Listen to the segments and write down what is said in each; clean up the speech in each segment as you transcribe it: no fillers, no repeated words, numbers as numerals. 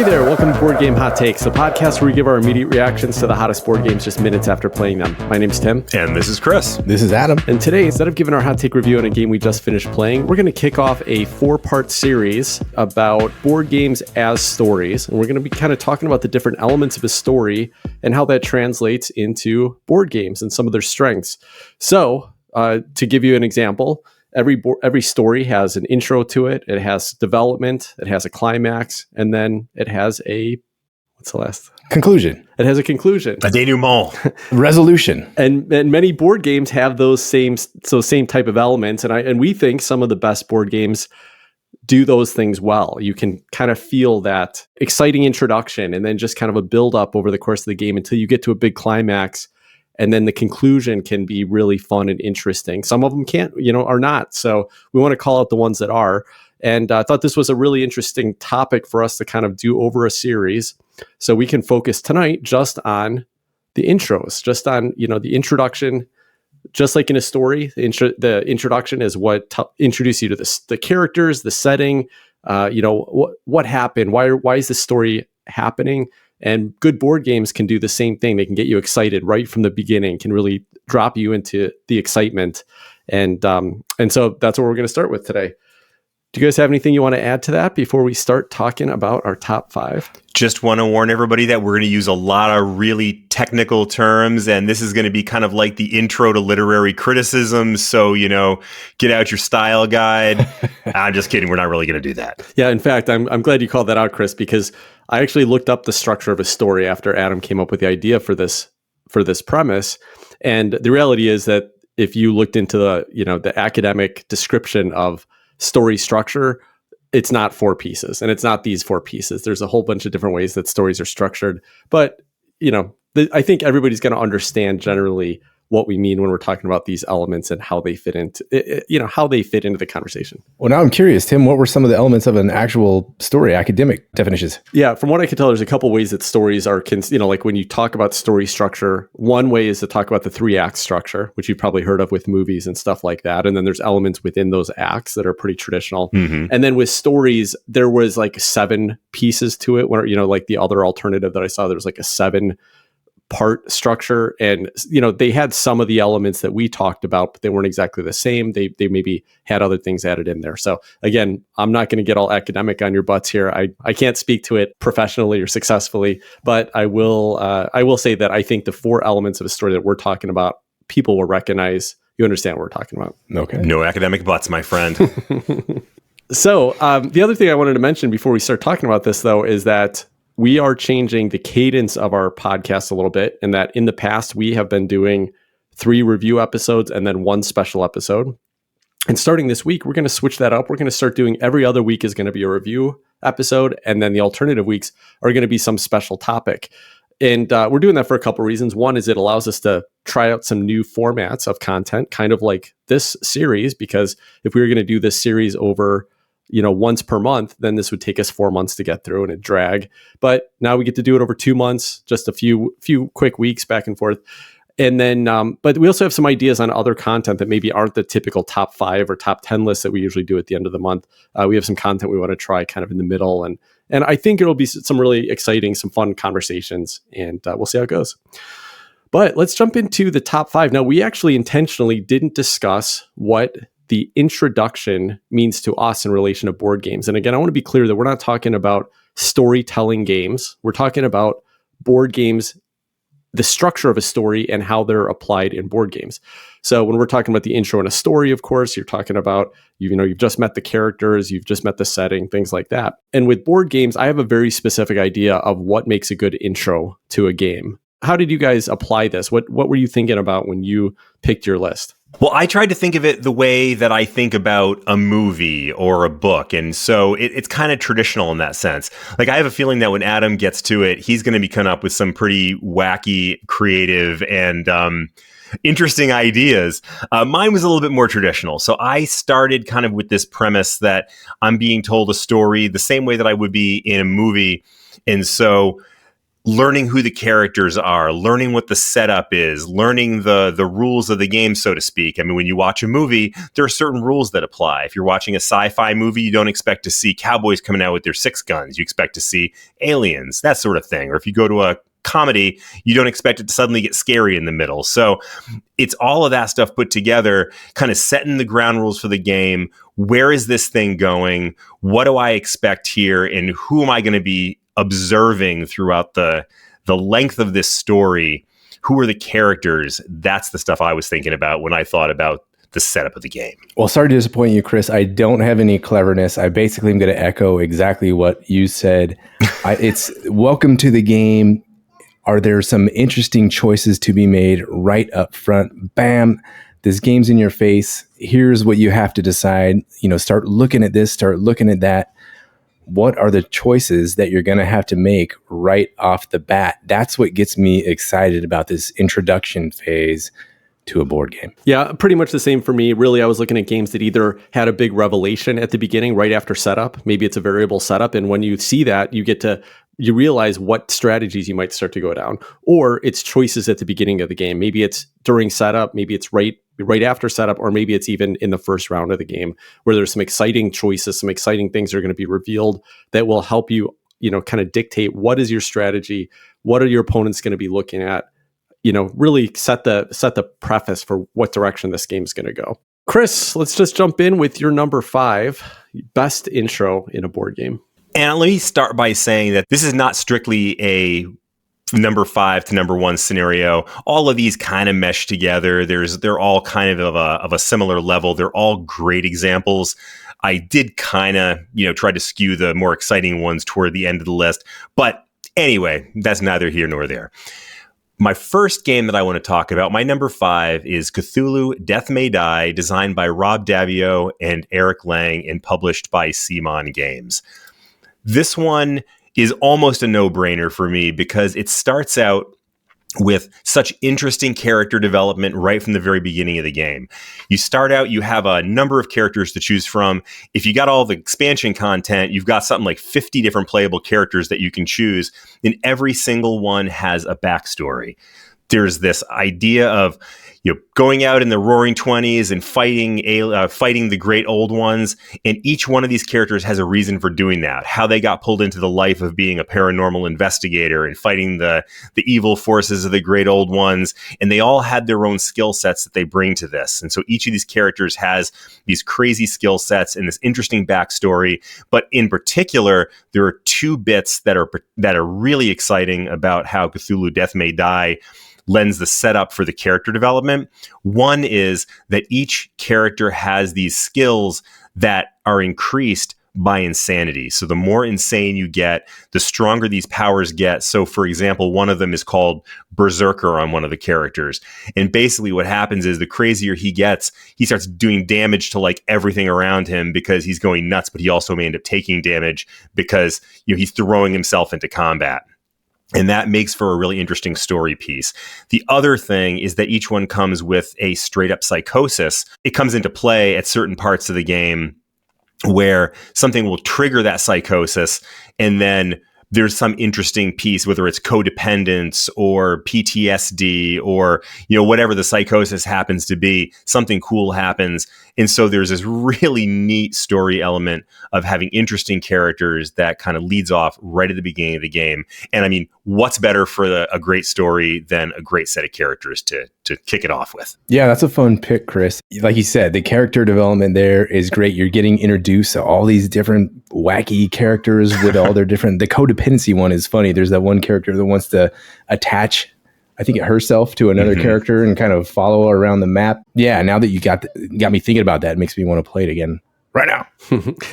Hey there, welcome to Board Game Hot Takes, the podcast where we give our immediate reactions to the hottest board games just minutes after playing them. My name's Tim. And this is Chris. This is Adam. And today, instead of giving our hot take review on a game we just finished playing, we're going to kick off a 4-part series about board games as stories. And we're going to be kind of talking about the different elements of a story and how that translates into board games and some of their strengths. So, to give you an example, every story has an intro to it. It has development. It has a climax, and then it has what's the last? Conclusion. It has a conclusion. A denouement. Resolution. And many board games have those same type of elements, and we think some of the best board games do those things well. You can kind of feel that exciting introduction, and then just kind of a build up over the course of the game until you get to a big climax. And then the conclusion can be really fun and interesting. Some of them are not. So we want to call out the ones that are. And I thought this was a really interesting topic for us to kind of do over a series. So we can focus tonight just on the intros, just on, the introduction. Just like in a story, the introduction is what introduces you to the characters, the setting, what happened, why is this story happening? And good board games can do the same thing. They can get you excited right from the beginning, can really drop you into the excitement. And so that's what we're going to start with today. Do you guys have anything you want to add to that before we start talking about our top 5? Just want to warn everybody that we're going to use a lot of really technical terms, and this is going to be kind of like the intro to literary criticism. So, get out your style guide. I'm just kidding. We're not really going to do that. Yeah, in fact, I'm glad you called that out, Chris, because I actually looked up the structure of a story after Adam came up with the idea for this premise. And the reality is that if you looked into the academic description of story structure, it's not 4 pieces, and it's not these 4 pieces. There's a whole bunch of different ways that stories are structured, but I think everybody's going to understand generally what we mean when we're talking about these elements and how they fit into the conversation. Well, now I'm curious, Tim, what were some of the elements of an actual story, academic definitions? Yeah, from what I can tell, there's a couple ways that stories are, like when you talk about story structure, one way is to talk about the 3-act structure, which you've probably heard of with movies and stuff like that. And then there's elements within those acts that are pretty traditional. Mm-hmm. And then with stories, there was like 7 pieces to it, where, like the other alternative that I saw, there was like a 7-part structure, and they had some of the elements that we talked about, but they weren't exactly the same. They maybe had other things added in there. So again, I'm not going to get all academic on your butts here. I can't speak to it professionally or successfully, but I will say that I think the 4 elements of a story that we're talking about, people will recognize. You understand what we're talking about. Okay. No academic butts, my friend. So the other thing I wanted to mention before we start talking about this, though, is that we are changing the cadence of our podcast a little bit, in that in the past, we have been doing 3 review episodes and then 1 special episode. And starting this week, we're going to switch that up. We're going to start doing every other week is going to be a review episode, and then the alternative weeks are going to be some special topic. And we're doing that for a couple of reasons. One is it allows us to try out some new formats of content, kind of like this series, because if we were going to do this series over once per month, then this would take us 4 months to get through and it'd drag. But now we get to do it over 2 months, just a few quick weeks back and forth. And then, but we also have some ideas on other content that maybe aren't the typical top 5 or top 10 lists that we usually do at the end of the month. We have some content we want to try kind of in the middle. And I think it'll be some really exciting, some fun conversations, and we'll see how it goes. But let's jump into the top 5. Now, we actually intentionally didn't discuss what the introduction means to us in relation to board games. And again, I want to be clear that we're not talking about storytelling games. We're talking about board games, the structure of a story and how they're applied in board games. So when we're talking about the intro in a story, of course, you're talking about, you've just met the characters, you've just met the setting, things like that. And with board games, I have a very specific idea of what makes a good intro to a game. How did you guys apply this? What were you thinking about when you picked your list? Well, I tried to think of it the way that I think about a movie or a book. And so it's kind of traditional in that sense. Like, I have a feeling that when Adam gets to it, he's going to be coming up with some pretty wacky, creative, and interesting ideas. Mine was a little bit more traditional. So I started kind of with this premise that I'm being told a story the same way that I would be in a movie. And so learning who the characters are, learning what the setup is, learning the rules of the game, so to speak. I mean, when you watch a movie, there are certain rules that apply. If you're watching a sci-fi movie, you don't expect to see cowboys coming out with their 6 guns. You expect to see aliens, that sort of thing. Or if you go to a comedy, you don't expect it to suddenly get scary in the middle. So it's all of that stuff put together, kind of setting the ground rules for the game. Where is this thing going? What do I expect here? And who am I going to be observing throughout the length of this story? Who are the characters? That's the stuff I was thinking about when I thought about the setup of the game. Well, sorry to disappoint you, Chris. I don't have any cleverness. I basically am going to echo exactly what you said. It's welcome to the game. Are there some interesting choices to be made right up front? Bam, this game's in your face. Here's what you have to decide. Start looking at this, start looking at that. What are the choices that you're going to have to make right off the bat? That's what gets me excited about this introduction phase to a board game. Yeah, pretty much the same for me. Really, I was looking at games that either had a big revelation at the beginning, right after setup. Maybe it's a variable setup. And when you see that, you realize what strategies you might start to go down, or it's choices at the beginning of the game. Maybe it's during setup, maybe it's right after setup, or maybe it's even in the first round of the game where there's some exciting choices, some exciting things that are going to be revealed that will help you, kind of dictate what is your strategy, what are your opponents going to be looking at, really set the preface for what direction this game's going to go. Chris, let's just jump in with your number 5, best intro in a board game. And let me start by saying that this is not strictly a number 5 to number 1 scenario. All of these kind of mesh together. They're all kind of a similar level. They're all great examples. I did kind of, try to skew the more exciting ones toward the end of the list. But anyway, that's neither here nor there. My first game that I want to talk about, my number 5, is Cthulhu Death May Die, designed by Rob Daviau and Eric Lang and published by CMON Games. This one is almost a no-brainer for me because it starts out with such interesting character development right from the very beginning of the game. You start out, you have a number of characters to choose from. If you got all the expansion content, you've got something like 50 different playable characters that you can choose, and every single one has a backstory. There's this idea of going out in the Roaring 20s and fighting the great old ones, and each one of these characters has a reason for doing that. How they got pulled into the life of being a paranormal investigator and fighting the evil forces of the great old ones, and they all had their own skill sets that they bring to this. And so each of these characters has these crazy skill sets and this interesting backstory. But in particular, there are 2 bits that are really exciting about how Cthulhu Death May Die lends the setup for the character development. One is that each character has these skills that are increased by insanity. So the more insane you get, the stronger these powers get. So for example, one of them is called Berserker on one of the characters. And basically what happens is the crazier he gets, he starts doing damage to like everything around him because he's going nuts, but he also may end up taking damage because he's throwing himself into combat. And that makes for a really interesting story piece. The other thing is that each one comes with a straight up psychosis. It comes into play at certain parts of the game where something will trigger that psychosis, and then there's some interesting piece, whether it's codependence or PTSD or, whatever the psychosis happens to be, something cool happens. And so there's this really neat story element of having interesting characters that kind of leads off right at the beginning of the game. And I mean, what's better for a great story than a great set of characters to kick it off with? Yeah, that's a fun pick, Chris. Like you said, the character development there is great. You're getting introduced to all these different wacky characters with all their different... The codependency one is funny. There's that one character that wants to attach, I think, herself to another character and kind of follow around the map. Yeah, now that you got me thinking about that, it makes me want to play it again right now.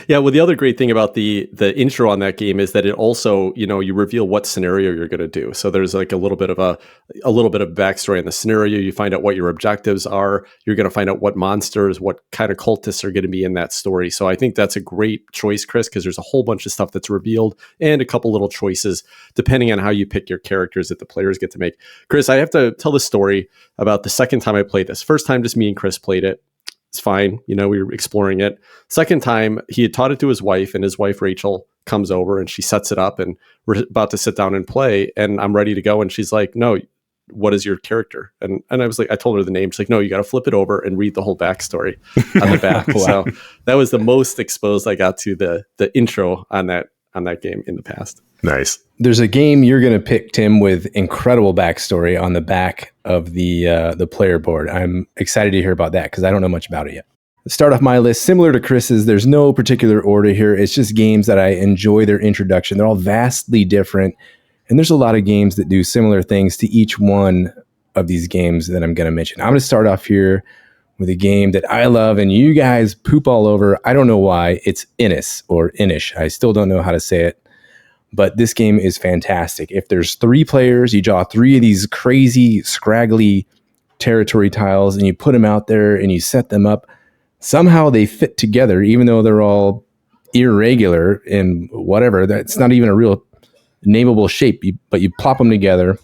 Yeah, well, the other great thing about the intro on that game is that it also, you reveal what scenario you're going to do. So there's like a little bit of backstory in the scenario. You find out what your objectives are. You're going to find out what monsters, what kind of cultists are going to be in that story. So I think that's a great choice, Chris, because there's a whole bunch of stuff that's revealed and a couple little choices depending on how you pick your characters that the players get to make. Chris, I have to tell the story about the second time I played this. First time, just me and Chris played it. It's fine. We were exploring it. Second time, he had taught it to his wife, and his wife, Rachel, comes over and she sets it up and we're about to sit down and play and I'm ready to go. And she's like, no, what is your character? And I was like, I told her the name. She's like, no, you got to flip it over and read the whole backstory on the back. Wow. So that was the most exposed I got to the intro on that game in the past. Nice. There's a game you're going to pick, Tim, with incredible backstory on the back of the player board. I'm excited to hear about that because I don't know much about it yet. Start off my list, similar to Chris's. There's no particular order here. It's just games that I enjoy their introduction. They're all vastly different. And there's a lot of games that do similar things to each one of these games that I'm going to mention. I'm going to start off here with a game that I love and you guys poop all over. I don't know why. It's Innis or Inish. I still don't know how to say it. But this game is fantastic. If there's 3 players, you draw 3 of these crazy, scraggly territory tiles and you put them out there and you set them up. Somehow they fit together, even though they're all irregular and whatever. That's not even a real nameable shape, but you plop them together.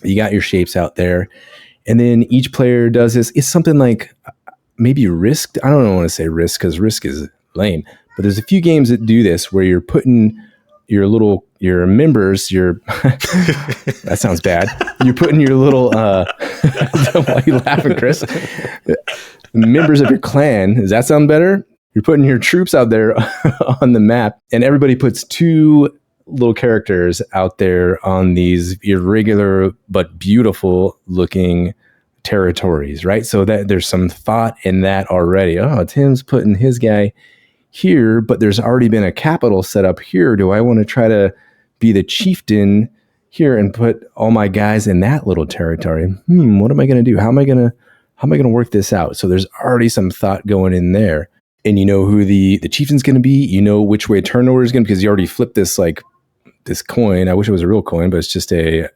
You got your shapes out there. And then each player does this. It's something like maybe Risk. I don't want to say Risk because Risk is lame. But there's a few games that do this where you're putting your members, that sounds bad. You're putting your little, why are you laughing, Chris? Members of your clan. Does that sound better? You're putting your troops out there on the map and everybody puts 2 little characters out there on these irregular but beautiful looking territories, right? So that there's some thought in that already. Oh, Tim's putting his guy here, but there's already been a capital set up here. Do I want to try to be the chieftain here and put all my guys in that little territory? What am I going to do? How am I going to work this out? So there's already some thought going in there. And you know who the chieftain's going to be. You know which way turn order is going to be because you already flipped this this coin. I wish it was a real coin, but it's just a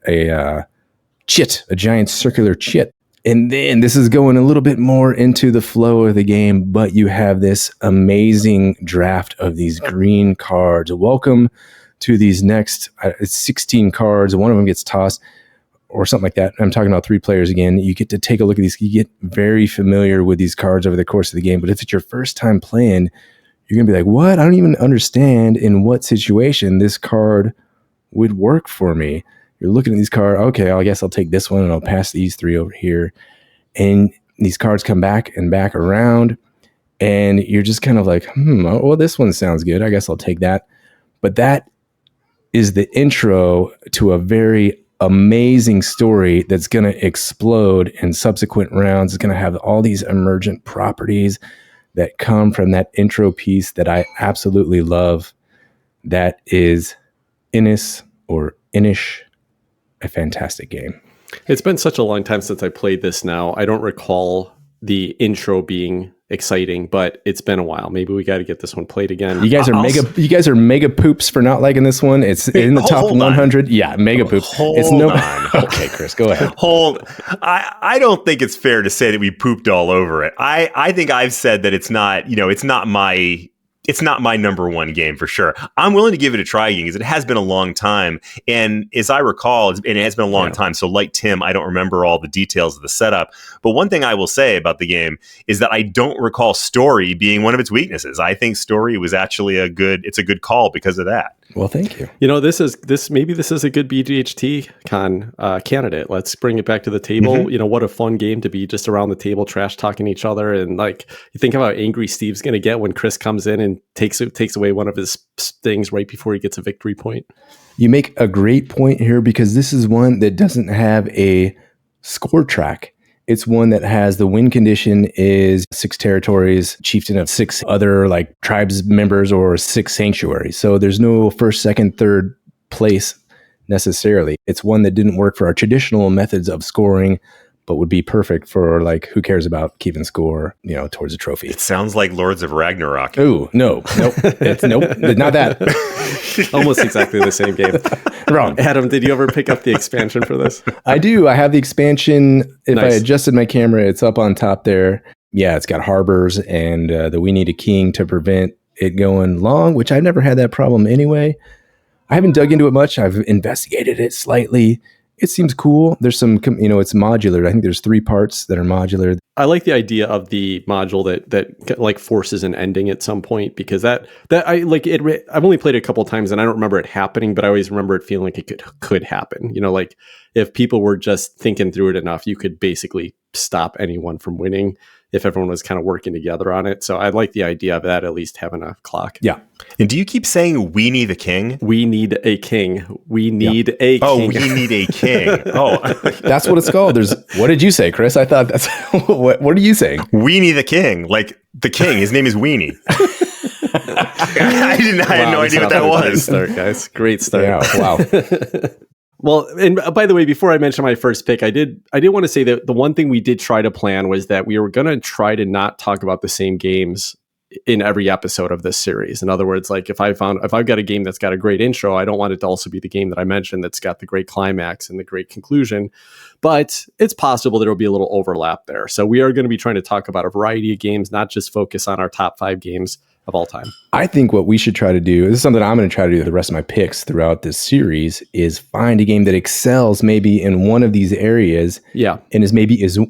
chit, a giant circular chit. And then this is going a little bit more into the flow of the game, but you have this amazing draft of these green cards. Welcome to these next, it's 16 cards. One of them gets tossed or something like that. I'm talking about 3 players again. You get to take a look at these. You get very familiar with these cards over the course of the game. But if it's your first time playing, you're going to be like, what? I don't even understand in what situation this card would work for me. You're looking at these cards. Okay, I guess I'll take this one and I'll pass these 3 over here. And these cards come back and back around. And you're just kind of like, well, this one sounds good. I guess I'll take that. But that is the intro to a very amazing story that's going to explode in subsequent rounds. It's going to have all these emergent properties that come from that intro piece that I absolutely love. That is Innis or Inish, a fantastic game. It's been such a long time since I played this now. I don't recall the intro being exciting, but it's been a while. Maybe we got to get this one played again. You guys are mega poops for not liking this one. It's in the top 100. Yeah, mega poops. Okay, Chris, go ahead. I don't think it's fair to say that we pooped all over it. I think I've said that it's not my number one game for sure. I'm willing to give it a try again because it has been a long time. And as I recall, it has been a long time. So like Tim, I don't remember all the details of the setup. But one thing I will say about the game is that I don't recall story being one of its weaknesses. I think story was actually a good call because of that. Well, thank you. You know, this is a good BGHT con candidate. Let's bring it back to the table. Mm-hmm. You know, what a fun game to be just around the table, trash talking each other. And like, you think of how angry Steve's going to get when Chris comes in and takes away one of his things right before he gets a victory point. You make a great point here because this is one that doesn't have a score track. It's one that has the win condition is 6 territories, chieftain of 6 other like tribes members or 6 sanctuaries. So there's no first, second, third place necessarily. It's one that didn't work for our traditional methods of scoring, but would be perfect for like, who cares about keeping score, towards a trophy. It sounds like Lords of Ragnarok. Ooh, nope, not that. Almost exactly the same game. Wrong. Adam, did you ever pick up the expansion for this? I do. I have the expansion. If Nice. I adjusted my camera, it's up on top there. Yeah, it's got harbors and the We Need a King to prevent it going long, which I've never had that problem anyway. I haven't dug into it much. I've investigated it slightly. it seems cool. There's some, it's modular. I think there's 3 parts that are modular. I like the idea of the module that like forces an ending at some point, because that I like it. I've only played it a couple of times and I don't remember it happening, but I always remember it feeling like it could happen. Like if people were just thinking through it enough, you could basically stop anyone from winning if everyone was kind of working together on it. So I like the idea of that, at least having a clock. Yeah. And do you keep saying "we need the king"? We need a king. We need a king. Oh, we need a king. Oh, that's what it's called. What did you say, Chris? I thought that's what are you saying? We need the king, like the king. His name is Weenie. I had no idea what that was. Great start, guys. Great start. Yeah, wow. Well, and by the way, before I mention my first pick, I did want to say that the one thing we did try to plan was that we were going to try to not talk about the same games in every episode of this series. In other words, like if I've got a game that's got a great intro, I don't want it to also be the game that I mentioned that's got the great climax and the great conclusion. But it's possible there will be a little overlap there. So we are going to be trying to talk about a variety of games, not just focus on our top 5 games of all time. I think what we should try to do, this is something I'm going to try to do the rest of my picks throughout this series, is find a game that excels maybe in one of these areas, and is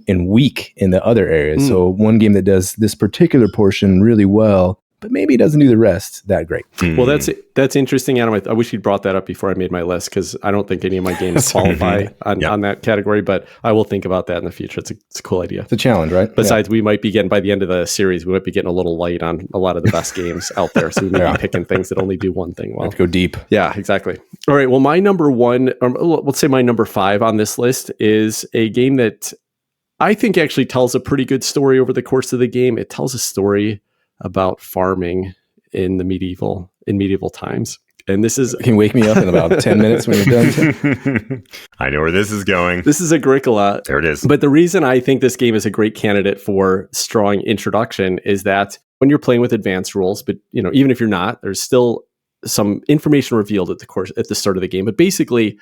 weak in the other areas. So one game that does this particular portion really well, but maybe it doesn't do the rest that great. Well, that's interesting, Adam. I wish you'd brought that up before I made my list, because I don't think any of my games qualify on that category, but I will think about that in the future. It's a cool idea. It's a challenge, right? Besides, we might be getting, by the end of the series, we might be getting a little light on a lot of the best games out there. So we might be picking things that only do one thing well. Have to go deep. Yeah, exactly. All right. Well, my number 1, let's say my number 5 on this list is a game that I think actually tells a pretty good story over the course of the game. It tells a story about farming in medieval times. And this is... Can you wake me up in about 10 minutes when you're done? I know where this is going. This is Agricola. There it is. But the reason I think this game is a great candidate for strong introduction is that when you're playing with advanced rules, but even if you're not, there's still some information revealed at the start of the game. But basically,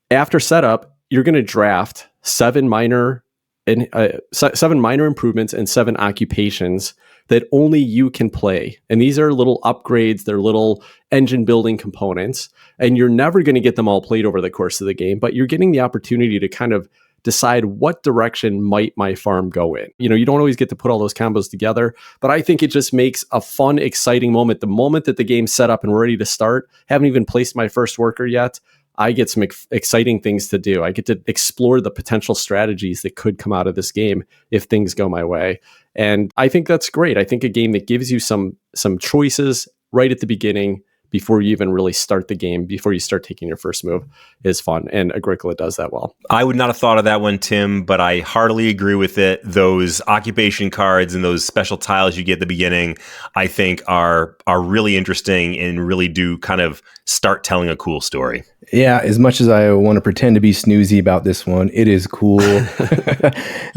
after setup, you're going to draft 7 minor improvements and 7 occupations that only you can play. And these are little upgrades, they're little engine building components, and you're never going to get them all played over the course of the game, but you're getting the opportunity to kind of decide what direction might my farm go in. You don't always get to put all those combos together, but I think it just makes a fun, exciting moment. The moment that the game's set up and we're ready to start, haven't even placed my first worker yet, I get some exciting things to do. I get to explore the potential strategies that could come out of this game if things go my way. And I think that's great. I think a game that gives you some choices right at the beginning before you even really start the game, before you start taking your first move, is fun. And Agricola does that well. I would not have thought of that one, Tim, but I heartily agree with it. Those occupation cards and those special tiles you get at the beginning, I think are really interesting and really do kind of start telling a cool story. Yeah, as much as I want to pretend to be snoozy about this one, it is cool.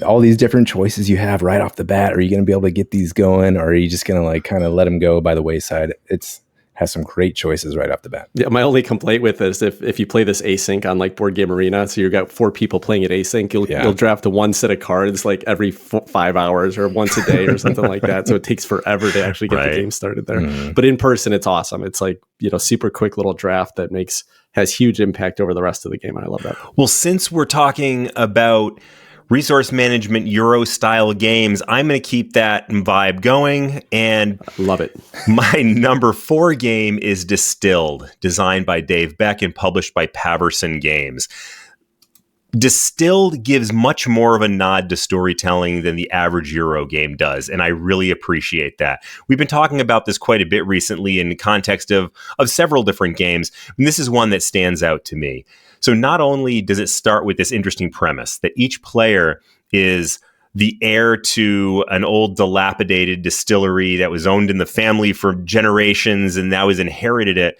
All these different choices you have right off the bat. Are you going to be able to get these going, or are you just going to kind of let them go by the wayside? Has some great choices right off the bat. Yeah, my only complaint with this, if you play this async on Board Game Arena, so you've got 4 people playing it async, you'll draft one set of cards every 5 hours or once a day or something like that. So it takes forever to actually get the game started there. But in person, it's awesome. It's super quick little draft that has huge impact over the rest of the game. And I love that. Well, since we're talking about resource management Euro style games, I'm going to keep that vibe going. And love it. My number 4 game is Distilled, designed by Dave Beck and published by Paverson Games. Distilled gives much more of a nod to storytelling than the average Euro game does, and I really appreciate that. We've been talking about this quite a bit recently in the context of several different games, and this is one that stands out to me. So not only does it start with this interesting premise that each player is the heir to an old dilapidated distillery that was owned in the family for generations and now has inherited it,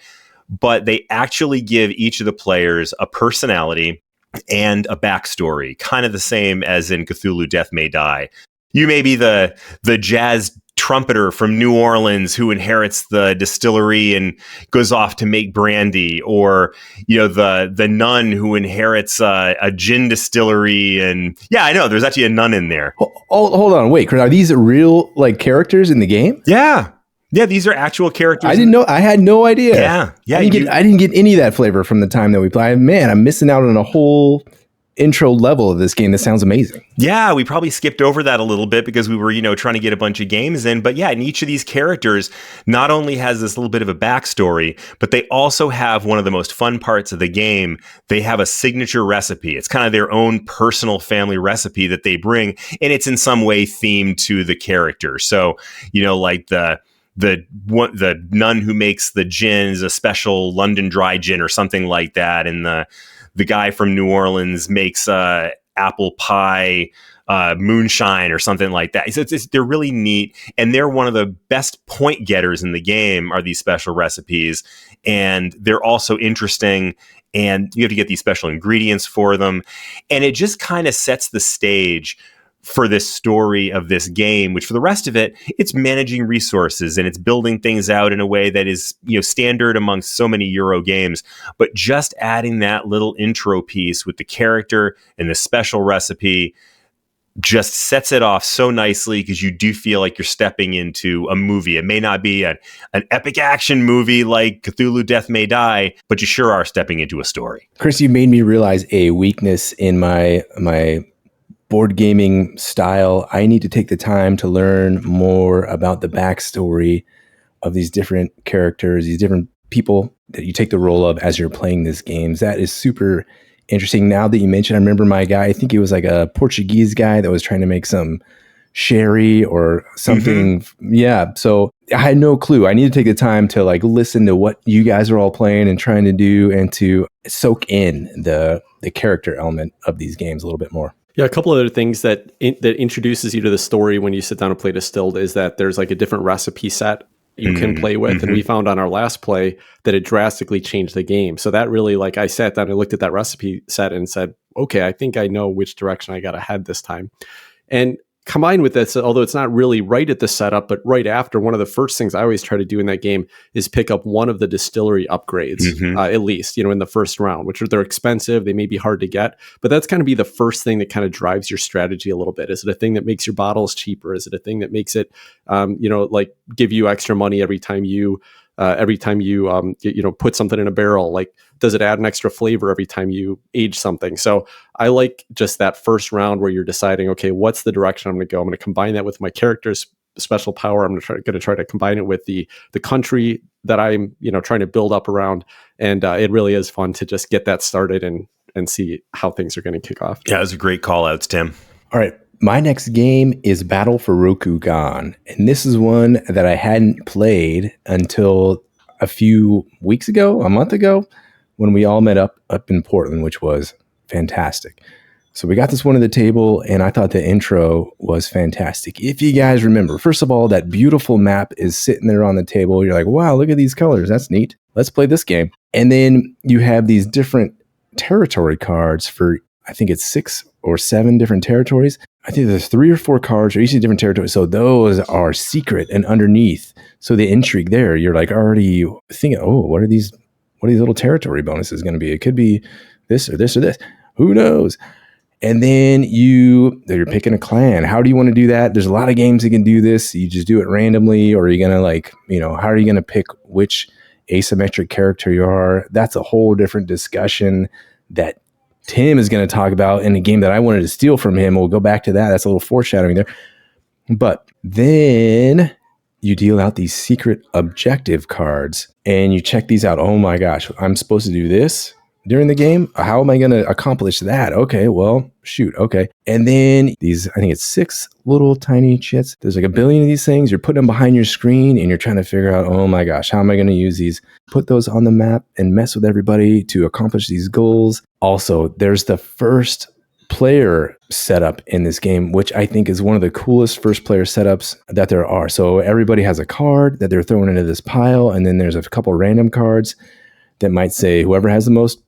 but they actually give each of the players a personality and a backstory, kind of the same as in Cthulhu Death May Die. You may be the jazz trumpeter from New Orleans who inherits the distillery and goes off to make brandy, or the nun who inherits a gin distillery. And yeah, I know there's actually a nun in there. Hold on, wait, Chris, are these real characters in the game? Yeah. Yeah, these are actual characters. I didn't know. I had no idea. Yeah. I didn't get any of that flavor from the time that we played. Man, I'm missing out on a whole intro level of this game. That sounds amazing. Yeah, we probably skipped over that a little bit because we were, trying to get a bunch of games in. But yeah, and each of these characters not only has this little bit of a backstory, but they also have one of the most fun parts of the game. They have a signature recipe. It's kind of their own personal family recipe that they bring, and it's in some way themed to the character. So, like the nun who makes the gin is a special London dry gin or something like that, and the guy from New Orleans makes apple pie moonshine or something like that. So they're really neat, and they're one of the best point getters in the game are these special recipes, and they're also interesting, and you have to get these special ingredients for them, and it just kind of sets the stage for this story of this game, which for the rest of it, it's managing resources and it's building things out in a way that is, standard amongst so many Euro games. But just adding that little intro piece with the character and the special recipe just sets it off so nicely, because you do feel like you're stepping into a movie. It may not be an epic action movie like Cthulhu Death May Die, but you sure are stepping into a story. Chris, you made me realize a weakness in my board gaming style. I need to take the time to learn more about the backstory of these different characters, these different people that you take the role of as you're playing these games. That is super interesting. Now that you mentioned, I remember my guy, I think he was like a Portuguese guy that was trying to make some sherry or something. Mm-hmm. Yeah. So I had no clue. I need to take the time to listen to what you guys are all playing and trying to do, and to soak in the character element of these games a little bit more. Yeah, a couple of other things that introduces you to the story when you sit down and play Distilled is that there's a different recipe set you can play with. And we found on our last play that it drastically changed the game. So that really, I sat down and looked at that recipe set and said, okay, I think I know which direction I got to head this time. And combined with this, although it's not really right at the setup, but right after, one of the first things I always try to do in that game is pick up one of the distillery upgrades, at least, in the first round, which they're expensive. They may be hard to get, but that's going to be the first thing that kind of drives your strategy a little bit. Is it a thing that makes your bottles cheaper? Is it a thing that makes it, give you extra money every time you put something in a barrel? Does it add an extra flavor every time you age something? So I like just that first round where you're deciding, okay, what's the direction I'm going to go? I'm going to combine that with my character's special power. I'm going to try to combine it with the country that I'm, trying to build up around. And it really is fun to just get that started and see how things are going to kick off. Yeah, those are great call outs, Tim. All right. My next game is Battle for Rokugan. And this is one that I hadn't played until a few weeks ago, a month ago, when we all met up in Portland, which was fantastic. So we got this one at the table, and I thought the intro was fantastic. If you guys remember, first of all, that beautiful map is sitting there on the table. You're like, wow, look at these colors. That's neat. Let's play this game. And then you have these different territory cards for, I think it's 6 or 7 different territories. I think there's 3 or 4 cards for each of the different territories. So those are secret and underneath. So the intrigue there, you're already thinking, oh, what are these little territory bonuses going to be? It could be this or this or this. Who knows? And then you're picking a clan. How do you want to do that? There's a lot of games that can do this. You just do it randomly, or are you going to how are you going to pick which asymmetric character you are? That's a whole different discussion that Tim is going to talk about in a game that I wanted to steal from him. We'll go back to that. That's a little foreshadowing there. But then you deal out these secret objective cards and you check these out. Oh my gosh, I'm supposed to do this during the game. How am I going to accomplish that? Okay, well, shoot. Okay. And then these, I think it's 6 little tiny chits. There's a billion of these things. You're putting them behind your screen and you're trying to figure out, oh my gosh, how am I going to use these? Put those on the map and mess with everybody to accomplish these goals. Also, there's the first player setup in this game, which I think is one of the coolest first player setups that there are. So everybody has a card that they're throwing into this pile, and then there's a couple random cards that might say whoever has the most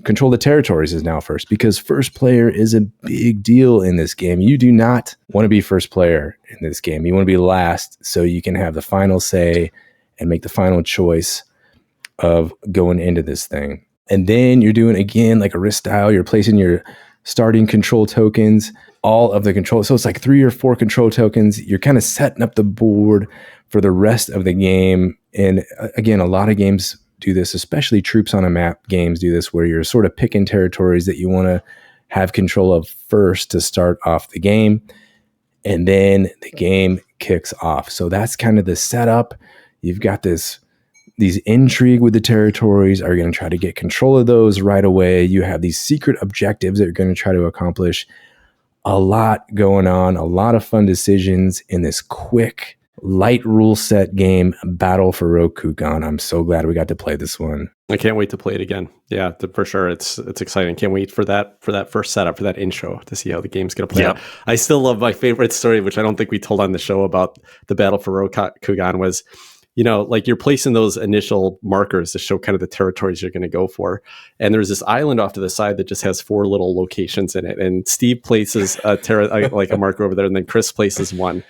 control the territories is now first, because first player is a big deal in this game. You do not want to be first player in this game. You want to be last so you can have the final say and make the final choice of going into this thing. And then you're doing, again, like a risk style, you're placing your starting control tokens, all of the control. So it's 3 or 4 control tokens. You're kind of setting up the board for the rest of the game. And again, a lot of games do this, especially Troops on a Map games do this, where you're sort of picking territories that you want to have control of first to start off the game. And then the game kicks off. So that's kind of the setup. You've got these intrigue with the territories. Are you going to try to get control of those right away? You have these secret objectives that you're going to try to accomplish. A lot going on, a lot of fun decisions in this quick, light rule set game, Battle for Rokugan. I'm so glad we got to play this one. I can't wait to play it again. Yeah, for sure. It's exciting. Can't wait for that first setup, for that intro, to see how the game's going to play out. I still love my favorite story, which I don't think we told on the show, about the Battle for Rokugan, was, like you're placing those initial markers to show kind of the territories you're going to go for. And there's this island off to the side that just has 4 little locations in it. And Steve places like a marker over there, and then Chris places one.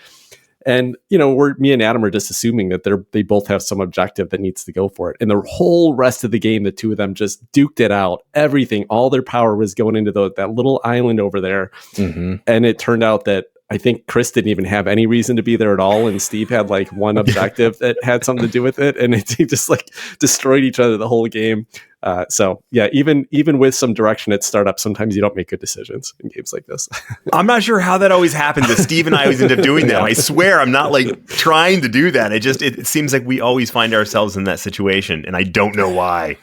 And, me and Adam are just assuming that they both have some objective that needs to go for it. And the whole rest of the game, the two of them just duked it out. Everything, all their power was going into that little island over there. Mm-hmm. And it turned out that I think Chris didn't even have any reason to be there at all. And Steve had like one objective that had something to do with it. And they just like destroyed each other the whole game. So yeah, even with some direction at startup, sometimes you don't make good decisions in games like this. I'm not sure how that always happens. That Steve and I always end up doing that. I swear I'm not like trying to do that. It seems like we always find ourselves in that situation, and I don't know why.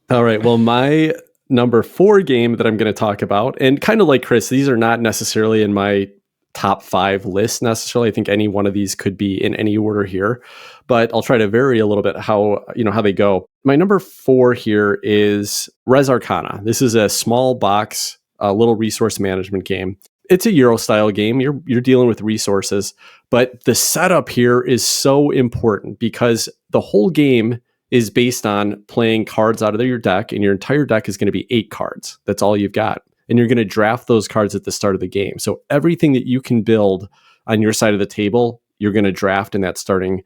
All right. Well, my number 4 game that I'm going to talk about, and kind of like Chris, these are not necessarily in my top 5 list necessarily. I think any one of these could be in any order here, but I'll try to vary a little bit how they go. My number 4 here is Res Arcana. This is a small box, little resource management game. It's a Euro style game. You're dealing with resources, but the setup here is so important because the whole game is based on playing cards out of your deck, and your entire deck is going to be 8 cards. That's all you've got. And you're going to draft those cards at the start of the game. So everything that you can build on your side of the table, you're going to draft in that starting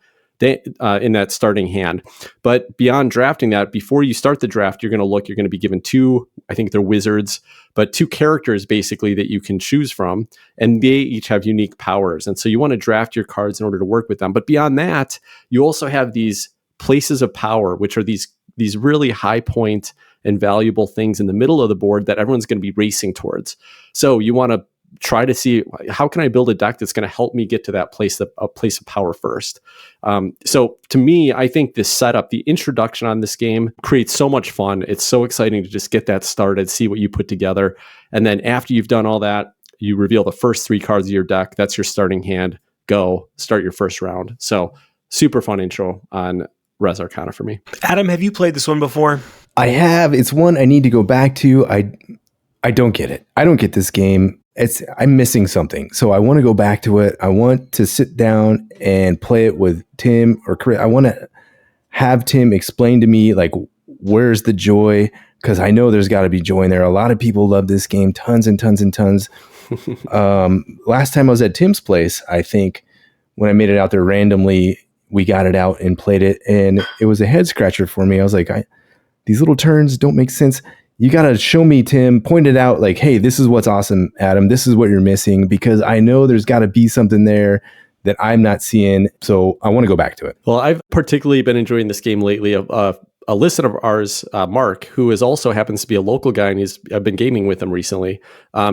hand. But beyond drafting that, before you start the draft, you're going to be given 2, I think they're wizards, but 2 characters basically that you can choose from, and they each have unique powers. And so you want to draft your cards in order to work with them. But beyond that, you also have these places of power, which are these really high point and valuable things in the middle of the board that everyone's going to be racing towards. So you want to try to see, how can I build a deck that's going to help me get to that place of power first. So to me, I think this setup, the introduction on this game, creates so much fun. It's so exciting to just get that started, see what you put together. And then after you've done all that, you reveal the first 3 cards of your deck. That's your starting hand. Go start your first round. So super fun intro on Res Arcana for me. Adam, have you played this one before? I have. It's one I need to go back to. I don't get it. I don't get this game. I'm missing something. So I want to go back to it. I want to sit down and play it with Tim or Chris. I want to have Tim explain to me, like, where's the joy? Because I know there's got to be joy in there. A lot of people love this game. Tons and tons and tons. Last time I was at Tim's place, I think, when I made it out there randomly, we got it out and played it, and it was a head scratcher for me. I was like, these little turns don't make sense. You got to show me, Tim, point it out, like, hey, this is what's awesome, Adam. This is what you're missing, because I know there's got to be something there that I'm not seeing. So I want to go back to it. Well, I've particularly been enjoying this game lately. A listener of ours, Mark, who also happens to be a local guy, and I've been gaming with him recently.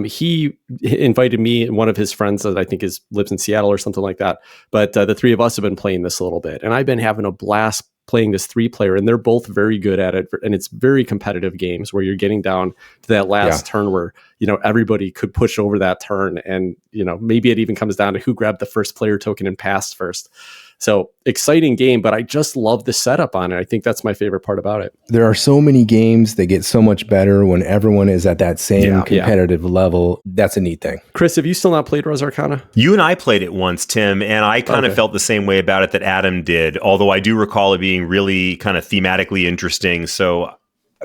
He invited me and one of his friends that I think lives in Seattle or something like that. But the 3 of us have been playing this a little bit, and I've been having a blast playing this 3-player, and they're both very good at it. And it's very competitive games where you're getting down to that last turn where, everybody could push over that turn, and, maybe it even comes down to who grabbed the first player token and passed first. So exciting game, but I just love the setup on it. I think that's my favorite part about it. There are so many games that get so much better when everyone is at that same competitive level. That's a neat thing. Chris, have you still not played Res Arcana? You and I played it once, Tim, and I kind of felt the same way about it that Adam did, although I do recall it being really kind of thematically interesting. So,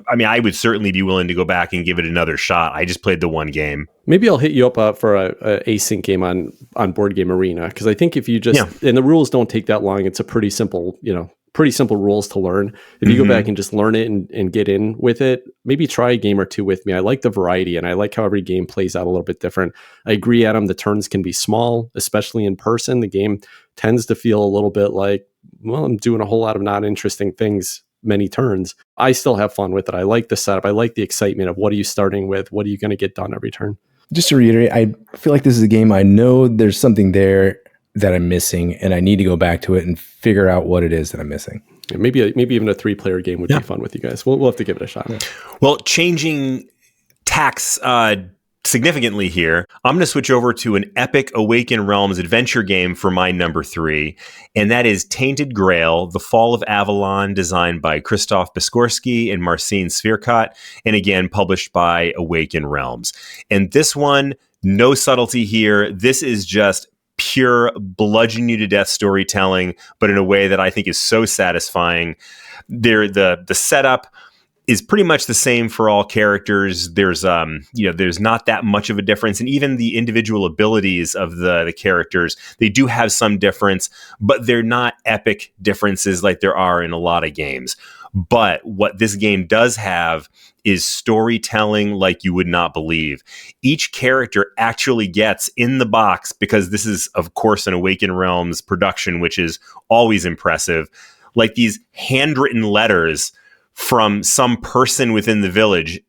I mean, I would certainly be willing to go back and give it another shot. I just played the one game. Maybe I'll hit you up for a async game on Board Game Arena, because I think if you just and the rules don't take that long. It's a pretty simple pretty simple rules to learn. If you go back and just learn it and get in with it, maybe try a game or two with me. I like the variety, and I like how every game plays out a little bit different. I agree, Adam, the turns can be small, especially in person. The game tends to feel a little bit like, well, I'm doing a whole lot of not interesting things many turns. I still have fun with it. I like the setup. I like the excitement of what are you starting with? What are you going to get done every turn? Just to reiterate, I feel like this is a game I know there's something there that I'm missing, and I need to go back to it and figure out what it is that I'm missing. Yeah, maybe even a 3-player game would be fun with you guys. We'll have to give it a shot. Yeah. Well, changing tacks significantly here, I'm going to switch over to an epic Awaken Realms adventure game for my number 3, and that is Tainted Grail, The Fall of Avalon, designed by Krzysztof Biskorski and Marcin Svierkot, and again, published by Awaken Realms. And this one, no subtlety here. This is just pure bludgeon you to death storytelling, but in a way that I think is so satisfying. The setup is pretty much the same for all characters. There's there's not that much of a difference, and even the individual abilities of the characters, they do have some difference, but they're not epic differences like there are in a lot of games. But what this game does have is storytelling like you would not believe. Each character actually gets in the box, because this is, of course, an Awaken Realms production, which is always impressive, like these handwritten letters from some person within the village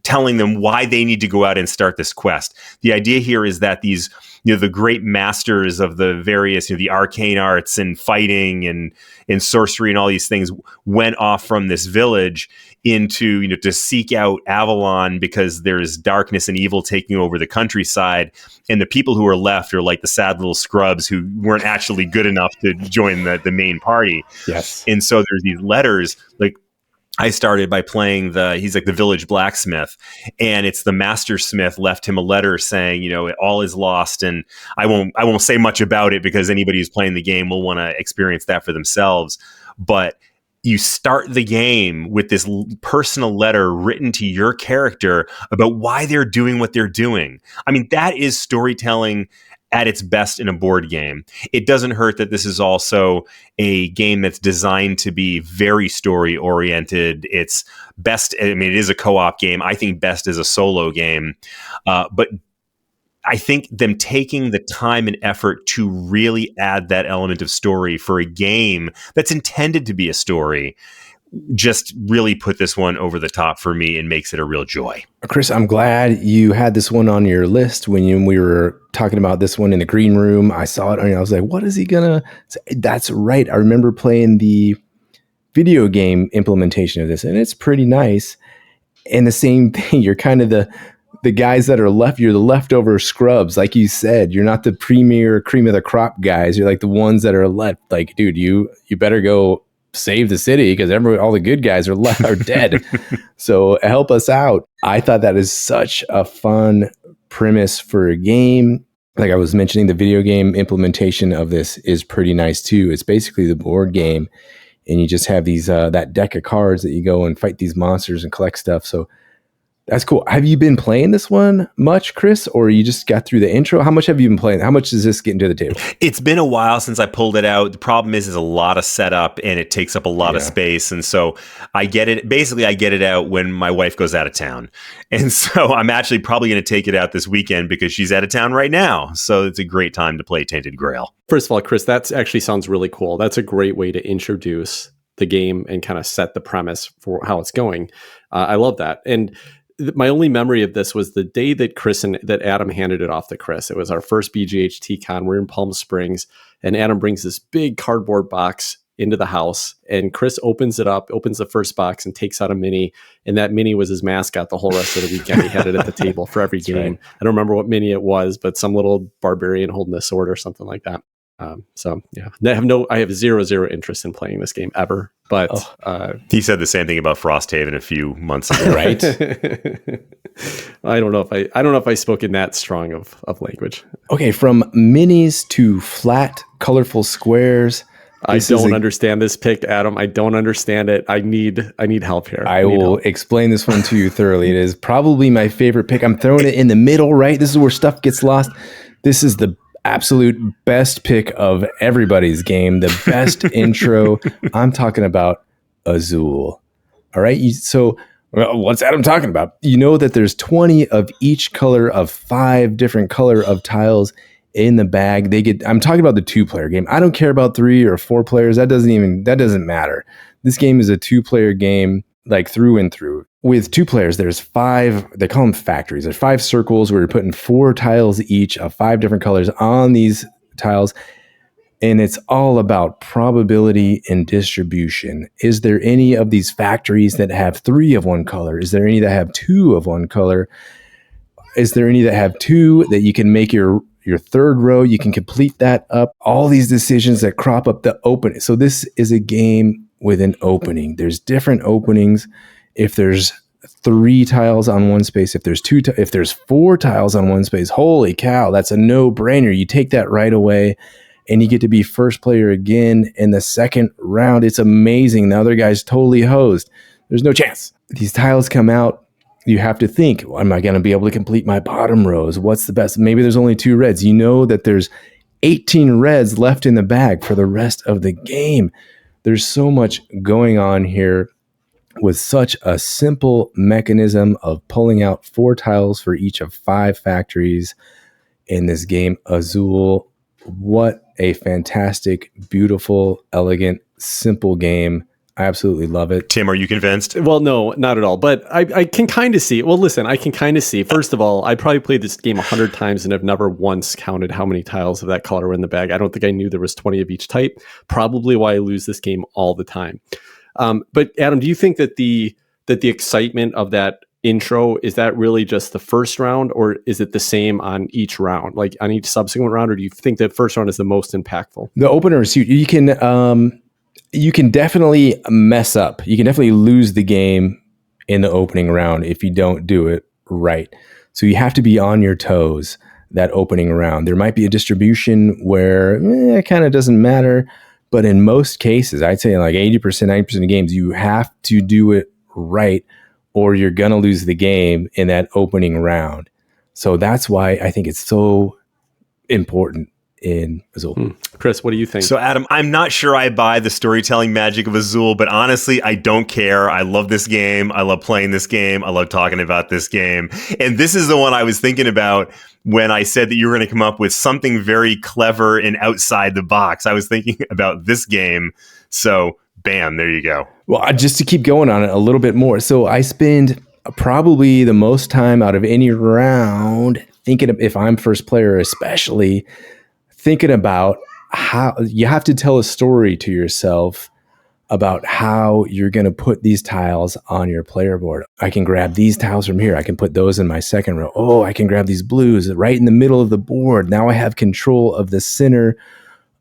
telling them why they need to go out and start this quest. The idea here is that these, the great masters of the various, the arcane arts and fighting and sorcery and all these things went off from this village into, to seek out Avalon, because there's darkness and evil taking over the countryside. And the people who are left are like the sad little scrubs who weren't actually good enough to join the main party. Yes. And so there's these letters, like, I started by playing he's like the village blacksmith, and it's the master smith left him a letter saying, all is lost. And I won't say much about it, because anybody who's playing the game will want to experience that for themselves. But you start the game with this personal letter written to your character about why they're doing what they're doing. I mean, that is storytelling at its best in a board game. It doesn't hurt that this is also a game that's designed to be very story oriented. It's best, it is a co-op game. I think best as a solo game. But I think them taking the time and effort to really add that element of story for a game that's intended to be a story just really put this one over the top for me and makes it a real joy. Chris, I'm glad you had this one on your list when we were talking about this one in the green room. I saw it and I was like, what is he gonna say? That's right. I remember playing the video game implementation of this, and it's pretty nice. And the same thing, you're kind of the guys that are left, you're the leftover scrubs. Like you said, you're not the premier cream of the crop guys. You're like the ones that are left. Like, dude, you better go save the city, because all the good guys are dead. So help us out. I thought that is such a fun premise for a game. Like I was mentioning, the video game implementation of this is pretty nice too. It's basically the board game, and you just have these that deck of cards that you go and fight these monsters and collect stuff. So that's cool. Have you been playing this one much, Chris, or you just got through the intro? How much have you been playing? How much does this get into the table? It's been a while since I pulled it out. The problem is a lot of setup, and it takes up a lot of space. And so I get it. Basically, I get it out when my wife goes out of town. And so I'm actually probably going to take it out this weekend because she's out of town right now. So it's a great time to play Tainted Grail. First of all, Chris, that actually sounds really cool. That's a great way to introduce the game and kind of set the premise for how it's going. I love that. And my only memory of this was the day that Adam handed it off to Chris. It was our first BGHT con. We're in Palm Springs, and Adam brings this big cardboard box into the house, and Chris opens the first box and takes out a mini, and that mini was his mascot the whole rest of the weekend. He had it at the table for every game. Right. I don't remember what mini it was, but some little barbarian holding a sword or something like that. So yeah, I have zero interest in playing this game ever. But he said the same thing about Frosthaven a few months ago, right? I don't know if I spoke in that strong of language. Okay, from minis to flat, colorful squares. I don't understand this pick, Adam. I don't understand it. I need help here. I will explain this one to you thoroughly. It is probably my favorite pick. I'm throwing it in the middle, right? This is where stuff gets lost. This is absolute best pick of everybody's game, the best intro. I'm talking about Azul. All right. What's Adam talking about? You know that there's 20 of each color of 5 different color of tiles in the bag. I'm talking about the 2-player game. I don't care about 3 or 4 players. That doesn't matter. This game is a 2-player game, like through and through. With 2 players, there's 5, they call them factories. There's 5 circles where you're putting 4 tiles each of 5 different colors on these tiles. And it's all about probability and distribution. Is there any of these factories that have 3 of one color? Is there any that have 2 of one color? Is there any that have 2 that you can make your 3rd row? You can complete that up. All these decisions that crop up the opening. So this is a game with an opening. There's different openings. If there's 3 tiles on one space, if there's 4 tiles on one space, holy cow, that's a no-brainer. You take that right away and you get to be first player again in the second round. It's amazing. The other guy's totally hosed. There's no chance. These tiles come out. You have to think, am I going to be able to complete my bottom rows? What's the best? Maybe there's only 2 reds. You know that there's 18 reds left in the bag for the rest of the game. There's so much going on here with such a simple mechanism of pulling out 4 tiles for each of 5 factories in this game. Azul, what a fantastic, beautiful, elegant, simple game. I absolutely love it. Tim, are you convinced? Well, no, not at all. But I can kind of see. Well, listen, I can kind of see. First of all, I probably played this game 100 times and have never once counted how many tiles of that color were in the bag. I don't think I knew there was 20 of each type. Probably why I lose this game all the time. But Adam, do you think that the excitement of that intro, is that really just the first round, or is it the same on each round, like on each subsequent round, or do you think that first round is the most impactful? The opener is huge. You can definitely mess up. You can definitely lose the game in the opening round if you don't do it right. So you have to be on your toes that opening round. There might be a distribution where it kind of doesn't matter, but in most cases, I'd say like 80%, 90% of games, you have to do it right or you're going to lose the game in that opening round. So that's why I think it's so important in Azul. Chris, what do you think? So Adam, I'm not sure I buy the storytelling magic of Azul, but honestly, I don't care. I love this game. I love playing this game. I love talking about this game. And this is the one I was thinking about when I said that you were going to come up with something very clever and outside the box. I was thinking about this game. So bam, there you go. Well, just to keep going on it a little bit more. So I spend probably the most time out of any round thinking of, if I'm first player, especially thinking about how you have to tell a story to yourself about how you're going to put these tiles on your player board. I can grab these tiles from here. I can put those in my second row. Oh, I can grab these blues right in the middle of the board. Now I have control of the center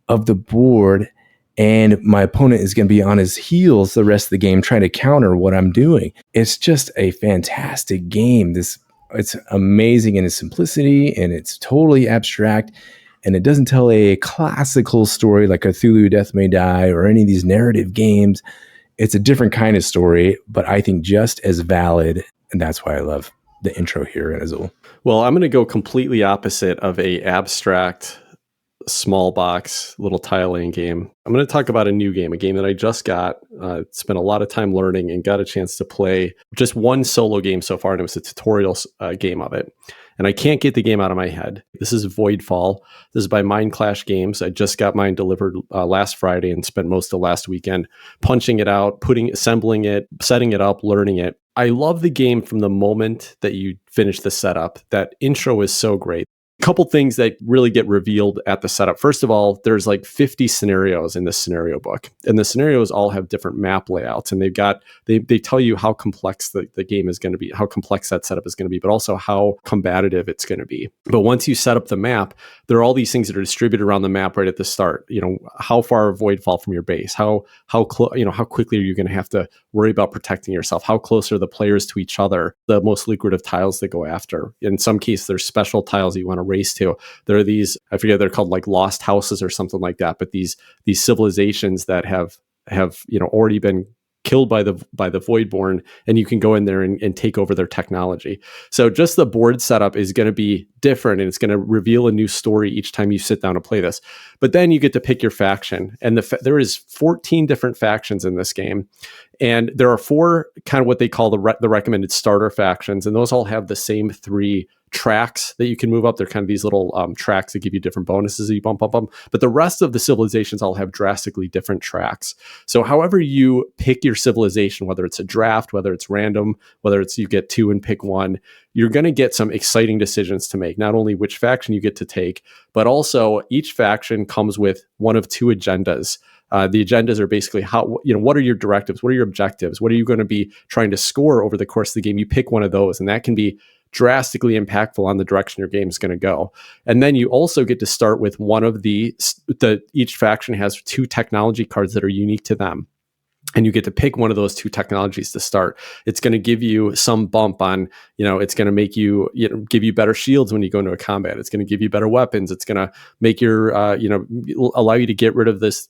of the board, and my opponent is going to be on his heels the rest of the game trying to counter what I'm doing. It's just a fantastic game. It's amazing in its simplicity, and it's totally abstract. And it doesn't tell a classical story like Cthulhu, Death May Die, or any of these narrative games. It's a different kind of story, but I think just as valid. And that's why I love the intro here in Azul. Well, I'm going to go completely opposite of a abstract, small box, little tile laying game. I'm going to talk about a new game, a game that I just got, spent a lot of time learning and got a chance to play just one solo game so far, and it was a tutorial game of it. And I can't get the game out of my head. This is Voidfall. This is by Mind Clash Games. I just got mine delivered last Friday and spent most of last weekend punching it out, assembling it, setting it up, learning it. I love the game from the moment that you finish the setup. That intro is so great. A couple things that really get revealed at the setup. First of all, there's like 50 scenarios in this scenario book, and the scenarios all have different map layouts, and they tell you how complex the game is going to be, how complex that setup is going to be, but also how combative it's going to be. But once you set up the map, there are all these things that are distributed around the map right at the start. You know, how far Voidfall from your base, how quickly are you going to have to worry about protecting yourself? How close are the players to each other? The most lucrative tiles to go after. In some cases, there's special tiles you want to race to. There are these, I forget, they're called like lost houses or something like that, but these civilizations that have already been killed by the Voidborn, and you can go in there and take over their technology. So just the board setup is going to be different, and it's going to reveal a new story each time you sit down to play this. But then you get to pick your faction, and there is 14 different factions in this game. And there are 4 kind of what they call the recommended starter factions, and those all have the same 3 tracks that you can move up. They're kind of these little tracks that give you different bonuses as you bump up them. But the rest of the civilizations all have drastically different tracks. So however you pick your civilization, whether it's a draft, whether it's random, whether it's you get 2 and pick 1, you're going to get some exciting decisions to make. Not only which faction you get to take, but also each faction comes with one of 2 agendas. The agendas are basically what are your directives? What are your objectives? What are you going to be trying to score over the course of the game? You pick one of those, and that can be drastically impactful on the direction your game is going to go. And then you also get to start with one of each faction has 2 technology cards that are unique to them. And you get to pick one of those 2 technologies to start. It's going to give you some bump on, it's going to make you, give you better shields when you go into a combat. It's going to give you better weapons. It's going to make your, allow you to get rid of this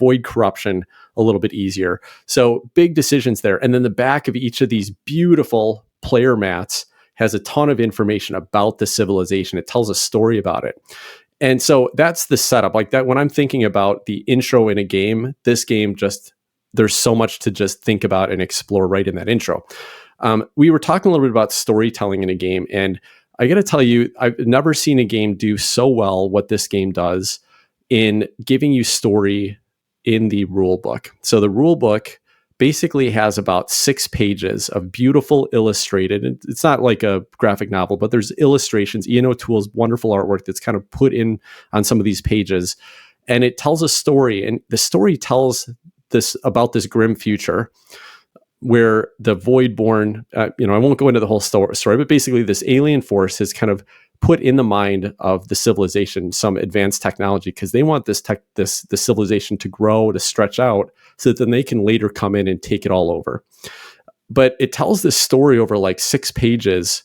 void corruption a little bit easier. So big decisions there. And then the back of each of these beautiful player mats has a ton of information about the civilization. It tells a story about it. And so that's the setup. Like that, when I'm thinking about the intro in a game, this game there's so much to just think about and explore right in that intro. We were talking a little bit about storytelling in a game, and I got to tell you, I've never seen a game do so well what this game does in giving you story in the rule book. So the rule book basically has about 6 pages of beautiful illustrated. It's not like a graphic novel, but there's illustrations, Ian O'Toole's wonderful artwork that's kind of put in on some of these pages. And it tells a story. And the story tells this about this grim future where the Voidborn, I won't go into the whole story, but basically this alien force has kind of put in the mind of the civilization some advanced technology because they want the civilization to grow, to stretch out, so that then they can later come in and take it all over. But it tells this story over like 6 pages.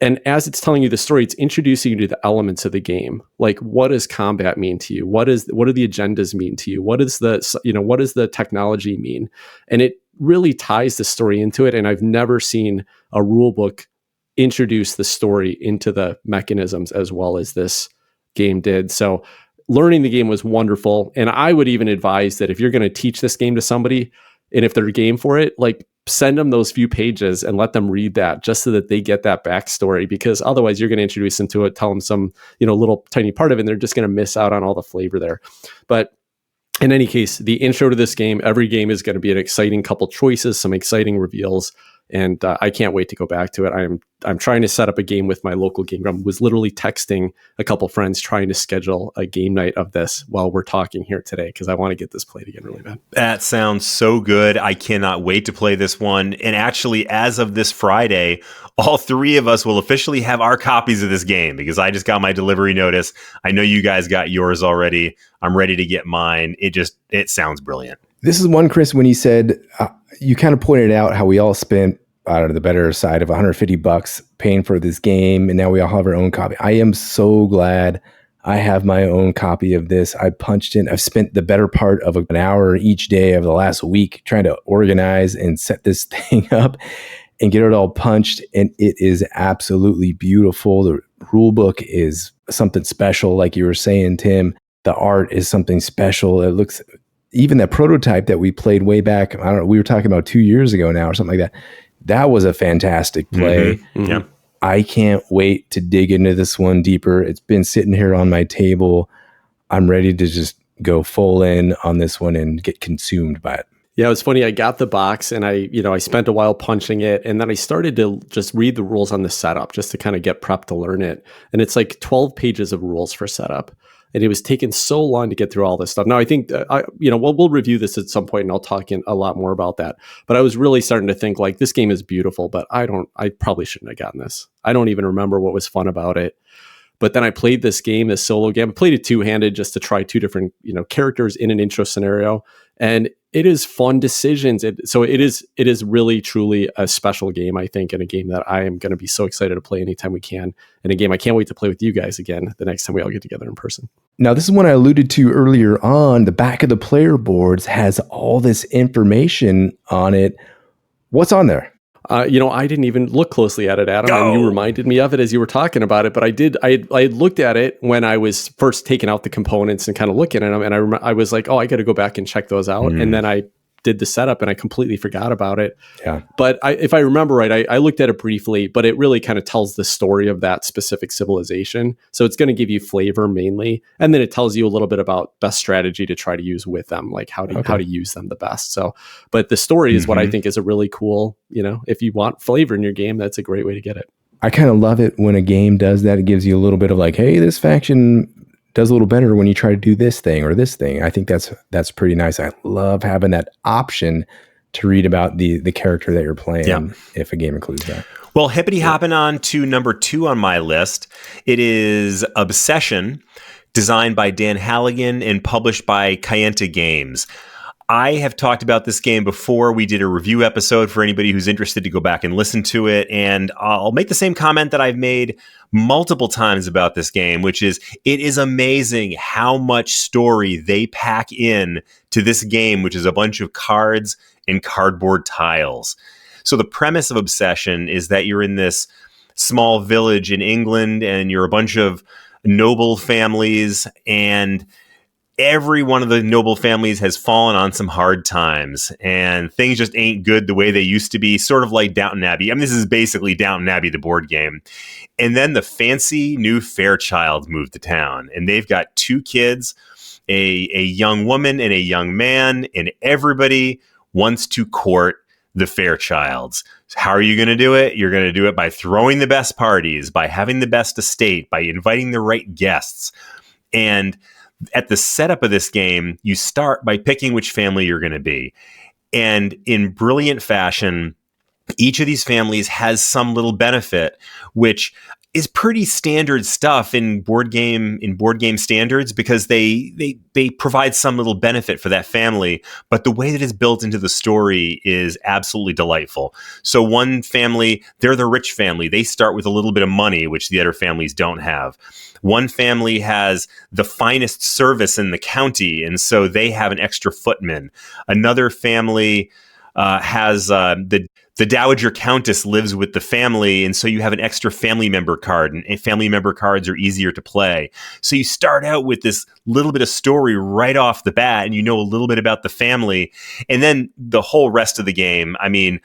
And as it's telling you the story, it's introducing you to the elements of the game. Like, what does combat mean to you? What do the agendas mean to you? What does the technology mean? And it really ties the story into it. And I've never seen a rule book introduce the story into the mechanisms as well as this game did. So learning the game was wonderful. And I would even advise that if you're going to teach this game to somebody, and if they're game for it, like send them those few pages and let them read that just so that they get that backstory, because otherwise you're going to introduce them to it, tell them some, little tiny part of it, and they're just going to miss out on all the flavor there. But in any case, the intro to this game, every game is going to be an exciting couple choices, some exciting reveals. And I can't wait to go back to it. I'm trying to set up a game with my local game. I was literally texting a couple friends trying to schedule a game night of this while we're talking here today because I want to get this played again really bad. That sounds so good. I cannot wait to play this one. And actually, as of this Friday, all 3 of us will officially have our copies of this game because I just got my delivery notice. I know you guys got yours already. I'm ready to get mine. It sounds brilliant. This is one, Chris, when he said, you kind of pointed out how we all spent out of the better side of $150 paying for this game, and now we all have our own copy. I am so glad I have my own copy of this. I've spent the better part of an hour each day of the last week trying to organize and set this thing up and get it all punched, and it is absolutely beautiful. The rule book is something special, like you were saying, Tim. The art is something special. It looks... Even that prototype that we played way back, I don't know, we were talking about 2 years ago now or something like that. That was a fantastic play. Mm-hmm. Mm-hmm. Yeah. I can't wait to dig into this one deeper. It's been sitting here on my table. I'm ready to just go full in on this one and get consumed by it. Yeah, it was funny. I got the box and I spent a while punching it, and then I started to just read the rules on the setup just to kind of get prepped to learn it. And it's like 12 pages of rules for setup. And it was taking so long to get through all this stuff. Now, I think, we'll review this at some point and I'll talk a lot more about that. But I was really starting to think like, this game is beautiful, but I probably shouldn't have gotten this. I don't even remember what was fun about it. But then I played this game, this solo game. I played it two-handed just to try two different, characters in an intro scenario. And it is fun decisions. So it is really, truly a special game, I think, and a game that I am going to be so excited to play anytime we can. And a game I can't wait to play with you guys again the next time we all get together in person. Now, this is what I alluded to earlier on. The back of the player boards has all this information on it. What's on there? I didn't even look closely at it, Adam, and you reminded me of it as you were talking about it. But I had looked at it when I was first taking out the components and kind of looking at them, and I was like, oh, I got to go back and check those out. And then I did the setup, and I completely forgot about it. Yeah. But if I remember right, I looked at it briefly, but it really kind of tells the story of that specific civilization. So it's going to give you flavor mainly, and then it tells you a little bit about best strategy to try to use with them, like how to use them the best. So, but the story is what I think is a really cool. If you want flavor in your game, that's a great way to get it. I kind of love it when a game does that. It gives you a little bit of like, hey, this faction does a little better when you try to do this thing or this thing. I think that's pretty nice. I love having that option to read about the character that you're playing if a game includes that. Well, hippity hopping on to number 2 on my list. It is Obsession, designed by Dan Halligan and published by Kayenta Games. I have talked about this game before. We did a review episode for anybody who's interested to go back and listen to it. And I'll make the same comment that I've made multiple times about this game, which is it is amazing how much story they pack in to this game, which is a bunch of cards and cardboard tiles. So the premise of Obsession is that you're in this small village in England and you're a bunch of noble families, and every one of the noble families has fallen on some hard times and things just ain't good the way they used to be, sort of like Downton Abbey. I mean, this is basically Downton Abbey, the board game. And then the fancy new Fairchild moved to town, and they've got 2 kids, a young woman and a young man, and everybody wants to court the Fairchilds. How are you going to do it? You're going to do it by throwing the best parties, by having the best estate, by inviting the right guests. And at the setup of this game, you start by picking which family you're going to be. And in brilliant fashion, each of these families has some little benefit, which is pretty standard stuff in board game standards, because they provide some little benefit for that family. But the way that it's built into the story is absolutely delightful. So one family, they're the rich family. They start with a little bit of money, which the other families don't have. One family has the finest service in the county, and so they have an extra footman. Another family has the Dowager Countess lives with the family, and so you have an extra family member card, and family member cards are easier to play. So you start out with this little bit of story right off the bat, and you know a little bit about the family, and then the whole rest of the game. I mean,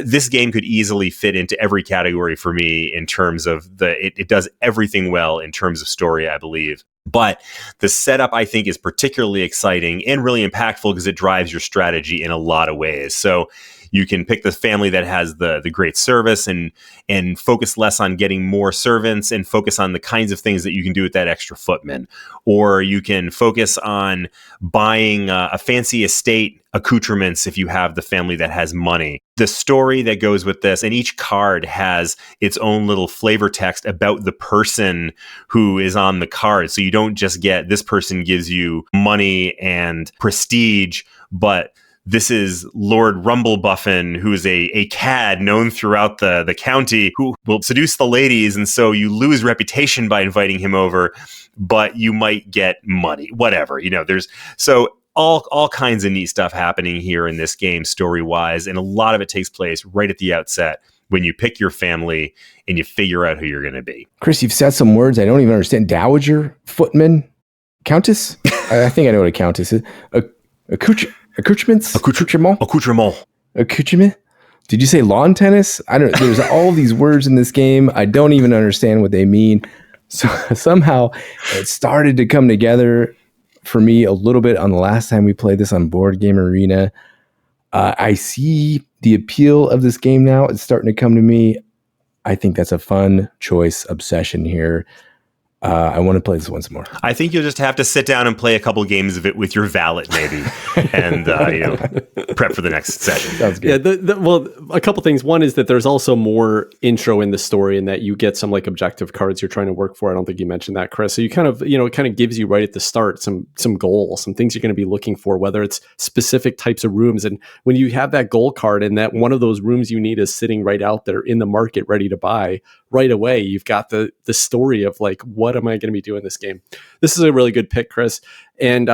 this game could easily fit into every category for me in terms of it does everything well in terms of story, I believe. But the setup, I think, is particularly exciting and really impactful because it drives your strategy in a lot of ways. So you can pick the family that has the great service and focus less on getting more servants and focus on the kinds of things that you can do with that extra footman. Or you can focus on buying a fancy estate accoutrements if you have the family that has money. The story that goes with this, and each card has its own little flavor text about the person who is on the card. So you don't just get this person gives you money and prestige, but this is Lord Rumblebuffin, who is a cad known throughout the county who will seduce the ladies. And so you lose reputation by inviting him over, but you might get money, whatever. There's all kinds of neat stuff happening here in this game story-wise. And a lot of it takes place right at the outset when you pick your family and you figure out who you're going to be. Chris, you've said some words I don't even understand. Dowager, footman, countess? I think I know what a countess is. Accoutrements? Accoutrement? Did you say lawn tennis? I don't. There's all these words in this game. I don't even understand what they mean. So somehow it started to come together for me a little bit on the last time we played this on Board Game Arena. I see the appeal of this game now. It's starting to come to me. I think that's a fun choice, Obsession here. I want to play this once more. I think you'll just have to sit down and play a couple games of it with your valet, maybe, and prep for the next session. Sounds good. Yeah, well, a couple things. One is that there's also more intro in the story, and that you get some like objective cards you're trying to work for. I don't think you mentioned that, Chris. So you kind of, it kind of gives you right at the start some goals, some things you're going to be looking for, whether it's specific types of rooms. And when you have that goal card and that one of those rooms you need is sitting right out there in the market ready to buy, right away you've got the story of like, what am I going to be doing this game? This is a really good pick, Chris. And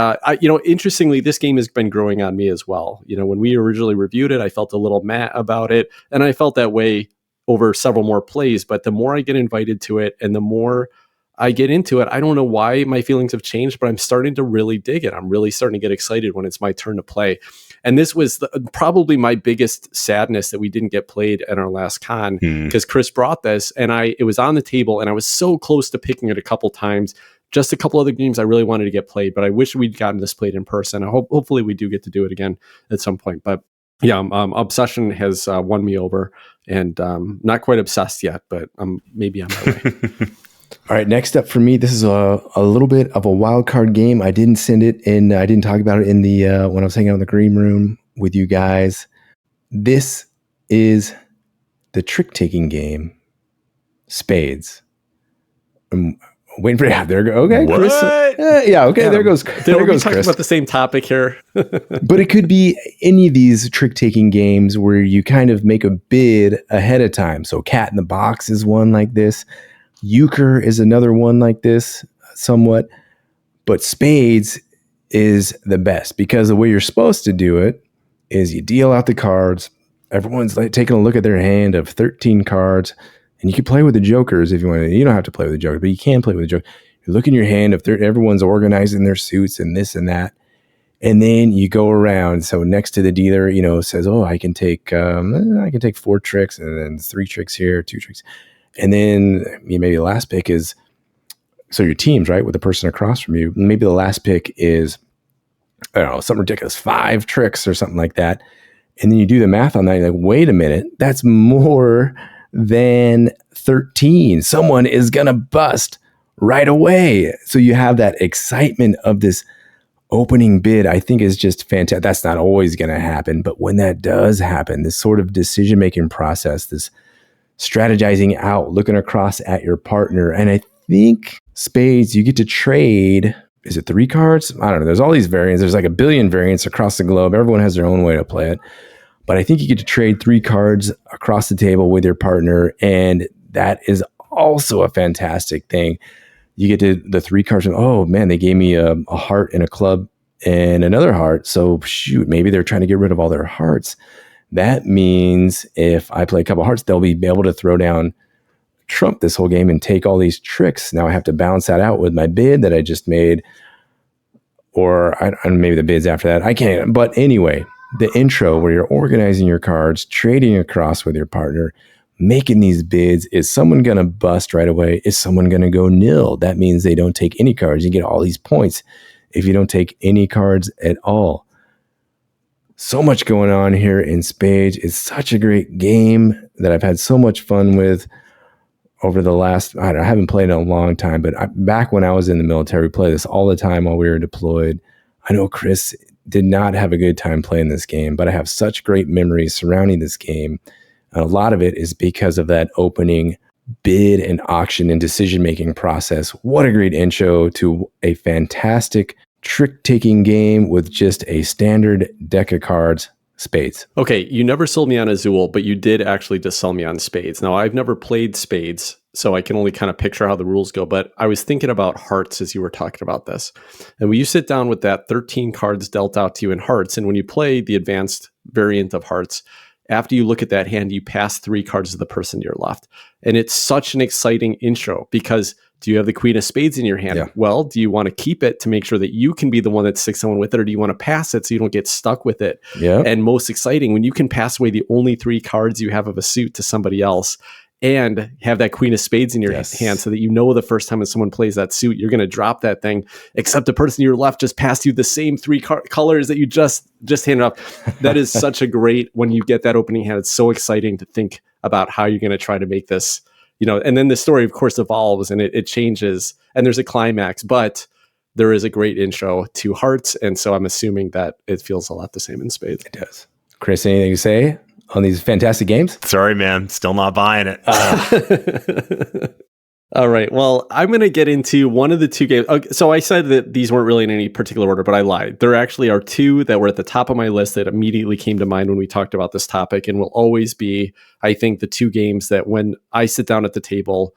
interestingly, this game has been growing on me as well. When we originally reviewed it, I felt a little mad about it, and I felt that way over several more plays. But the more I get invited to it and the more I get into it, I don't know why my feelings have changed, but I'm starting to really dig it. I'm really starting to get excited when it's my turn to play. And this was probably my biggest sadness that we didn't get played at our last con, because Chris brought this and it was on the table and I was so close to picking it a couple times. Just a couple other games I really wanted to get played, but I wish we'd gotten this played in person. Hopefully we do get to do it again at some point. But yeah, Obsession has won me over, and not quite obsessed yet, but maybe on my way. All right, next up for me, this is a little bit of a wild card game. I didn't send it in. I didn't talk about it in the when I was hanging out in the green room with you guys. This is the trick-taking game, Spades. I'm waiting for you. There go. Okay, what? Chris. Yeah. Okay. There goes. There goes talking Chris. about the same topic here. But it could be any of these trick-taking games where you kind of make a bid ahead of time. So Cat in the Box is one like this. Euchre is another one like this, somewhat. But Spades is the best, because the way you're supposed to do it is you deal out the cards. Everyone's like taking a look at their hand of 13 cards, and you can play with the jokers if you want to. You don't have to play with the jokers, but you can play with the jokers. You look in your hand if everyone's organizing their suits and this and that, and then you go around. So next to the dealer, says, "Oh, I can take 4 tricks, and then 3 tricks here, 2 tricks." And then maybe the last pick is, so your teams, right, with the person across from you, maybe the last pick is, I don't know, something ridiculous, 5 tricks or something like that. And then you do the math on that. You're like, wait a minute, that's more than 13. Someone is going to bust right away. So you have that excitement of this opening bid, I think, is just fantastic. That's not always going to happen. But when that does happen, this sort of decision-making process, this strategizing out, looking across at your partner. And I think Spades, you get to trade, is it 3 cards? I don't know. There's all these variants. There's like a billion variants across the globe. Everyone has their own way to play it. But I think you get to trade 3 cards across the table with your partner. And that is also a fantastic thing. You get to the 3 cards. And, oh man, they gave me a heart and a club and another heart. So shoot, maybe they're trying to get rid of all their hearts. That means if I play a couple hearts, they'll be able to throw down trump this whole game and take all these tricks. Now I have to balance that out with my bid that I just made, or maybe the bids after that. I can't. But anyway, the intro where you're organizing your cards, trading across with your partner, making these bids. Is someone going to bust right away? Is someone going to go nil? That means they don't take any cards. You get all these points if you don't take any cards at all. So much going on here in Spades. It's such a great game that I've had so much fun with over the last, I haven't played in a long time, but back when I was in the military, we played this all the time while we were deployed. I know Chris did not have a good time playing this game, but I have such great memories surrounding this game. And a lot of it is because of that opening bid and auction and decision-making process. What a great intro to a fantastic trick-taking game with just a standard deck of cards, Spades. Okay, you never sold me on Azul, but you did actually just sell me on Spades. Now, I've never played Spades, so I can only kind of picture how the rules go, but I was thinking about hearts as you were talking about this. And when you sit down with that 13 cards dealt out to you in hearts, and when you play the advanced variant of hearts, after you look at that hand, you pass 3 cards to the person to your left. And it's such an exciting intro, because do you have the Queen of Spades in your hand? Yeah. Well, do you want to keep it to make sure that you can be the one that sticks someone with it, or do you want to pass it so you don't get stuck with it? Yeah. And most exciting, when you can pass away the only 3 cards you have of a suit to somebody else and have that Queen of Spades in your hand, so that you know the first time that someone plays that suit, you're going to drop that thing, except the person to your left just passed you the same 3 colors that you just handed off. That is such a great, when you get that opening hand, it's so exciting to think about how you're going to try to make this, and then the story, of course, evolves and it changes and there's a climax, but there is a great intro to Hearts. And so I'm assuming that it feels a lot the same in Spades. It does. Chris, anything to say on these fantastic games? Sorry, man. Still not buying it. All right. Well, I'm going to get into one of the two games. Okay, so I said that these weren't really in any particular order, but I lied. There actually are two that were at the top of my list that immediately came to mind when we talked about this topic and will always be, I think, the two games that when I sit down at the table,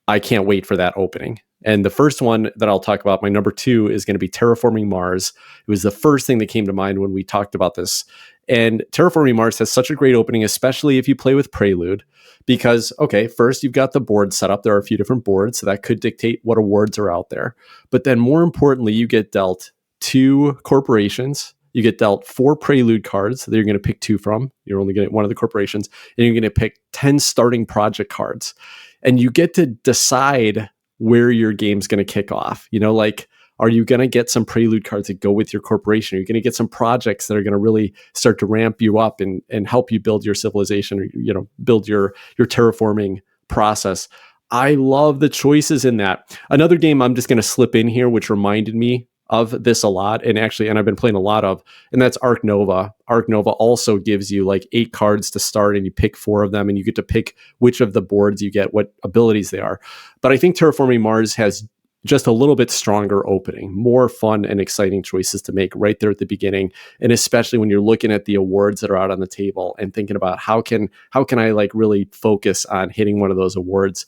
I can't wait for that opening. And the first one that I'll talk about, my number 2, is going to be Terraforming Mars. It was the first thing that came to mind when we talked about this. And Terraforming Mars has such a great opening, especially if you play with Prelude, because, okay, first you've got the board set up. There are a few different boards, so that could dictate what awards are out there. But then more importantly, you get dealt 2 corporations. You get dealt 4 Prelude cards that you're going to pick 2 from. You're only going to get one of the corporations. And you're going to pick 10 starting project cards. And you get to decide where your game's going to kick off. Are you going to get some Prelude cards that go with your corporation? Are you going to get some projects that are going to really start to ramp you up and help you build your civilization, or, build your terraforming process? I love the choices in that. Another game I'm just going to slip in here, which reminded me of this a lot, and I've been playing a lot of, and that's Arc Nova. Arc Nova also gives you 8 cards to start, and you pick 4 of them, and you get to pick which of the boards you get, what abilities they are. But I think Terraforming Mars has just a little bit stronger opening, more fun and exciting choices to make right there at the beginning. And especially when you're looking at the awards that are out on the table and thinking about how can I really focus on hitting one of those awards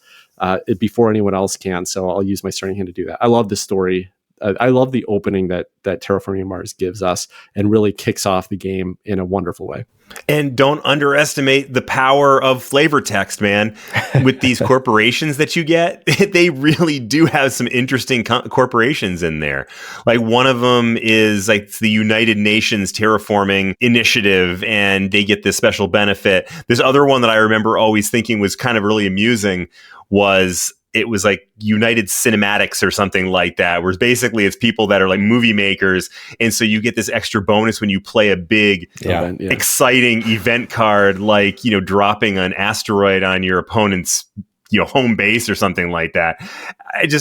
before anyone else can. So I'll use my starting hand to do that. I love the story. I love the opening that Terraforming Mars gives us and really kicks off the game in a wonderful way. And don't underestimate the power of flavor text, man. With these corporations that you get, they really do have some interesting corporations in there. One of them is the United Nations Terraforming Initiative, and they get this special benefit. This other one that I remember always thinking was kind of really amusing was United Cinematics or something like that, where basically it's people that are movie makers. And so you get this extra bonus when you play a big, exciting event card, dropping an asteroid on your opponent's, home base or something like that.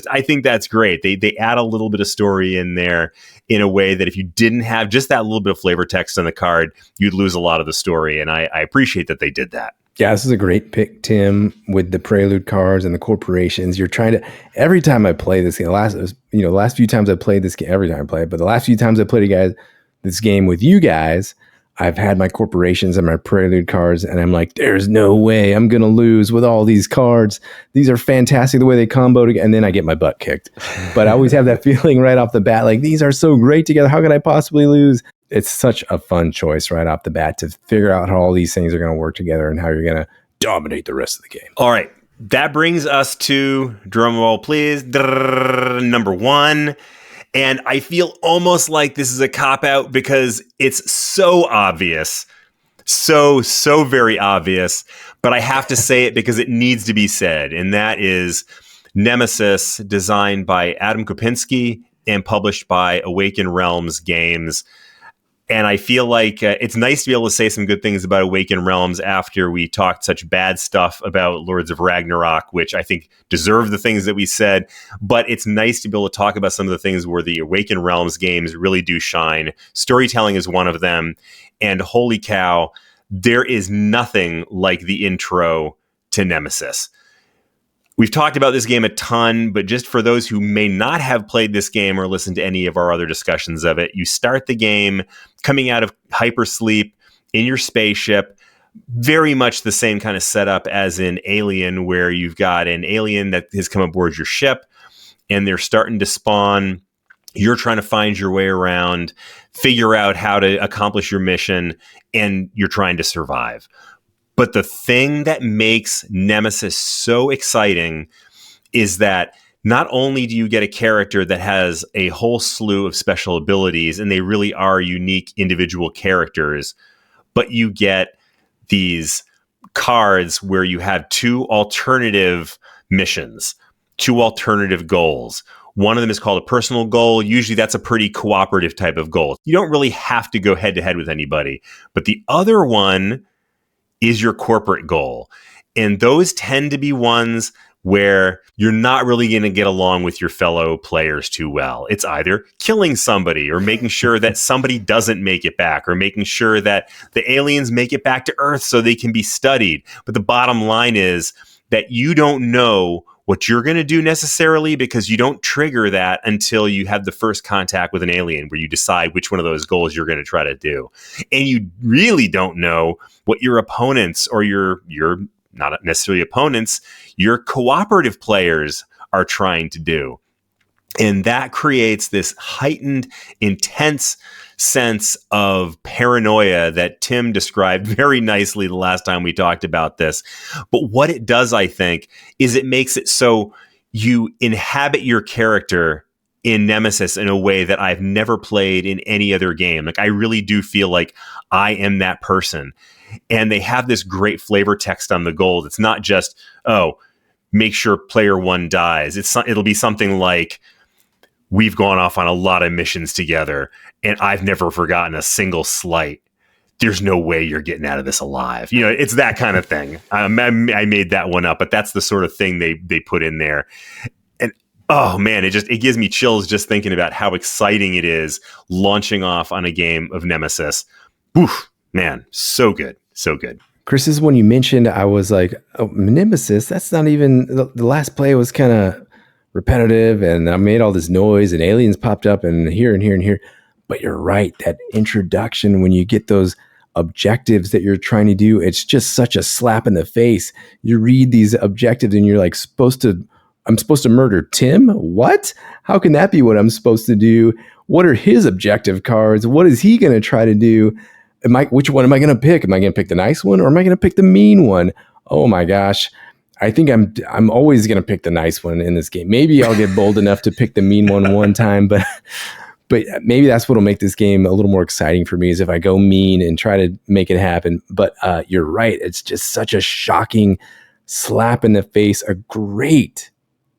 I think that's great. They add a little bit of story in there in a way that if you didn't have just that little bit of flavor text on the card, you'd lose a lot of the story. And I appreciate that they did that. Yeah, this is a great pick, Tim, with the Prelude cards and the corporations. You're trying to, every time I play this game, the last few times I played this game, every time I play it, but the last few times I played this game with you guys, I've had my corporations and my Prelude cards, and I'm like, there's no way I'm going to lose with all these cards. These are fantastic the way they combo together, and then I get my butt kicked. But I always have that feeling right off the bat, these are so great together. How could I possibly lose? It's such a fun choice right off the bat to figure out how all these things are going to work together and how you're going to dominate the rest of the game. All right. That brings us to, drum roll please, number 1. And I feel almost like this is a cop-out because it's so obvious. So very obvious. But I have to say it because it needs to be said. And that is Nemesis, designed by Adam Kopinski and published by Awaken Realms Games. And I feel like it's nice to be able to say some good things about Awaken Realms after we talked such bad stuff about Lords of Ragnarok, which I think deserve the things that we said. But it's nice to be able to talk about some of the things where the Awaken Realms games really do shine. Storytelling is one of them. And holy cow, there is nothing like the intro to Nemesis. We've talked about this game a ton, but just for those who may not have played this game or listened to any of our other discussions of it, you start the game coming out of hypersleep in your spaceship, very much the same kind of setup as in Alien, where you've got an alien that has come aboard your ship and they're starting to spawn. You're trying to find your way around, figure out how to accomplish your mission, and you're trying to survive. But the thing that makes Nemesis so exciting is that not only do you get a character that has a whole slew of special abilities, and they really are unique individual characters, but you get these cards where you have 2 alternative missions, 2 alternative goals. One of them is called a personal goal. Usually that's a pretty cooperative type of goal. You don't really have to go head to head with anybody. But the other one is your corporate goal. And those tend to be ones where you're not really going to get along with your fellow players too well. It's either killing somebody or making sure that somebody doesn't make it back, or making sure that the aliens make it back to Earth so they can be studied. But the bottom line is that you don't know what you're going to do necessarily, because you don't trigger that until you have the first contact with an alien where you decide which one of those goals you're going to try to do. And you really don't know what your opponents, or your not necessarily opponents, your cooperative players are trying to do. And that creates this heightened, intense sense of paranoia that Tim described very nicely the last time we talked about this. But what it does, I think, is it makes it so you inhabit your character in Nemesis in a way that I've never played in any other game. Like, I really do feel like I am that person. And they have this great flavor text on the gold. It's not just, oh, make sure player one dies. It'll be something like, we've gone off on a lot of missions together, and I've never forgotten a single slight. There's no way you're getting out of this alive. You know, it's that kind of thing. I made that one up, but that's the sort of thing they put in there. And oh man, it gives me chills just thinking about how exciting it is launching off on a game of Nemesis. Oof, man, so good, so good. Chris, this is when you mentioned, I was like, oh, Nemesis, that's not even, the last play was kind of repetitive, and I made all this noise, and aliens popped up and here and here and here. But you're right, that introduction, when you get those objectives that you're trying to do, it's just such a slap in the face. You read these objectives and you're like, I'm supposed to murder Tim? What? How can that be what I'm supposed to do? What are his objective cards? What is he going to try to do? Which one am I going to pick? Am I going to pick the nice one, or am I going to pick the mean one? Oh my gosh. I think I'm always going to pick the nice one in this game. Maybe I'll get bold enough to pick the mean one time, but maybe that's what'll make this game a little more exciting for me, is if I go mean and try to make it happen. But you're right. It's just such a shocking slap in the face, a great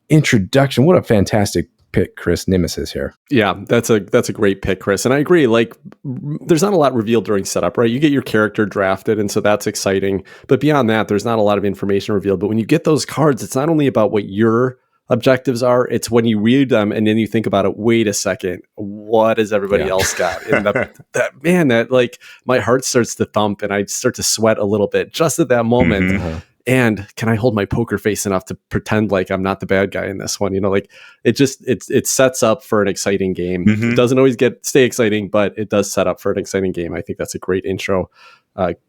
introduction. What a fantastic pick, Chris, Nemesis here. Yeah, that's a great pick, Chris. And I agree, like, there's not a lot revealed during setup, right? You get your character drafted, and so that's exciting. But beyond that, there's not a lot of information revealed. But when you get those cards, it's not only about what your objectives are, it's when you read them and then you think about it, wait a second, what has everybody else got? And that like, my heart starts to thump and I start to sweat a little bit just at that moment. Mm-hmm. And can I hold my poker face enough to pretend like I'm not the bad guy in this one? You know, like, it sets up for an exciting game. Mm-hmm. It doesn't always stay exciting, but it does set up for an exciting game. I think that's a great intro.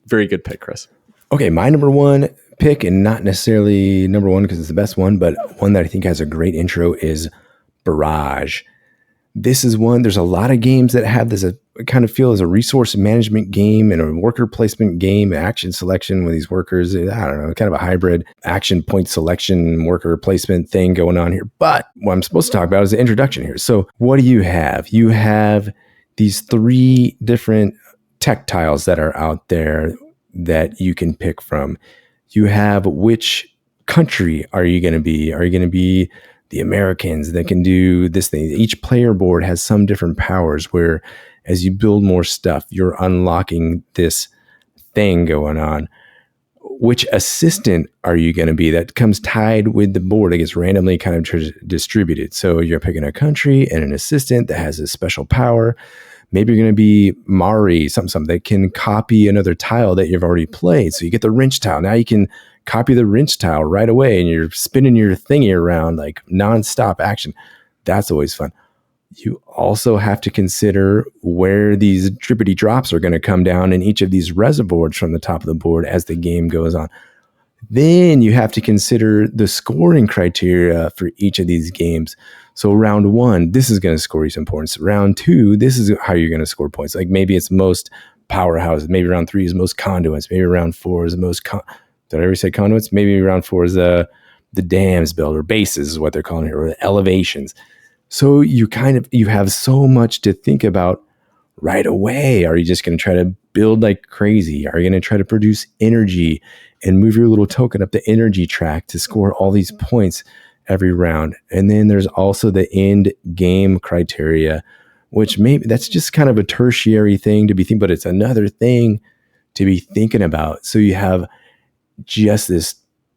Very good pick, Chris. Okay, my number one pick, and not necessarily number one because it's the best one, but one that I think has a great intro, is Barrage. This is one, there's a lot of games that have this kind of feel as a resource management game and a worker placement game, action selection with these workers. I don't know, kind of a hybrid action point selection, worker placement thing going on here. But what I'm supposed to talk about is the introduction here. So what do you have? You have these 3 different tech tiles that are out there that you can pick from. You have, which country are you going to be? Are you going to be the Americans that can do this thing? Each player board has some different powers where, as you build more stuff, you're unlocking this thing going on. Which assistant are you going to be? That comes tied with the board. It gets randomly kind of distributed. So you're picking a country and an assistant that has a special power. Maybe you're going to be Mari, something that can copy another tile that you've already played. So you get the wrench tile. Now you can copy the wrench tile right away, and you're spinning your thingy around like nonstop action. That's always fun. You also have to consider where these drippity drops are going to come down in each of these reservoirs from the top of the board as the game goes on. Then you have to consider the scoring criteria for each of these games. So round 1, this is going to score you some points. Round 2, this is how you're going to score points. Like, maybe it's most powerhouses. Maybe round 3 is most conduits. Maybe round 4 is the most did I ever say conduits? Maybe round 4 is the dams built, or bases is what they're calling it, or the elevations. So you have so much to think about right away. Are you just going to try to build like crazy? Are you going to try to produce energy and move your little token up the energy track to score all these points every round? And then there's also the end game criteria, which maybe that's just kind of a tertiary thing to be thinking, but it's another thing to be thinking about. So you have just this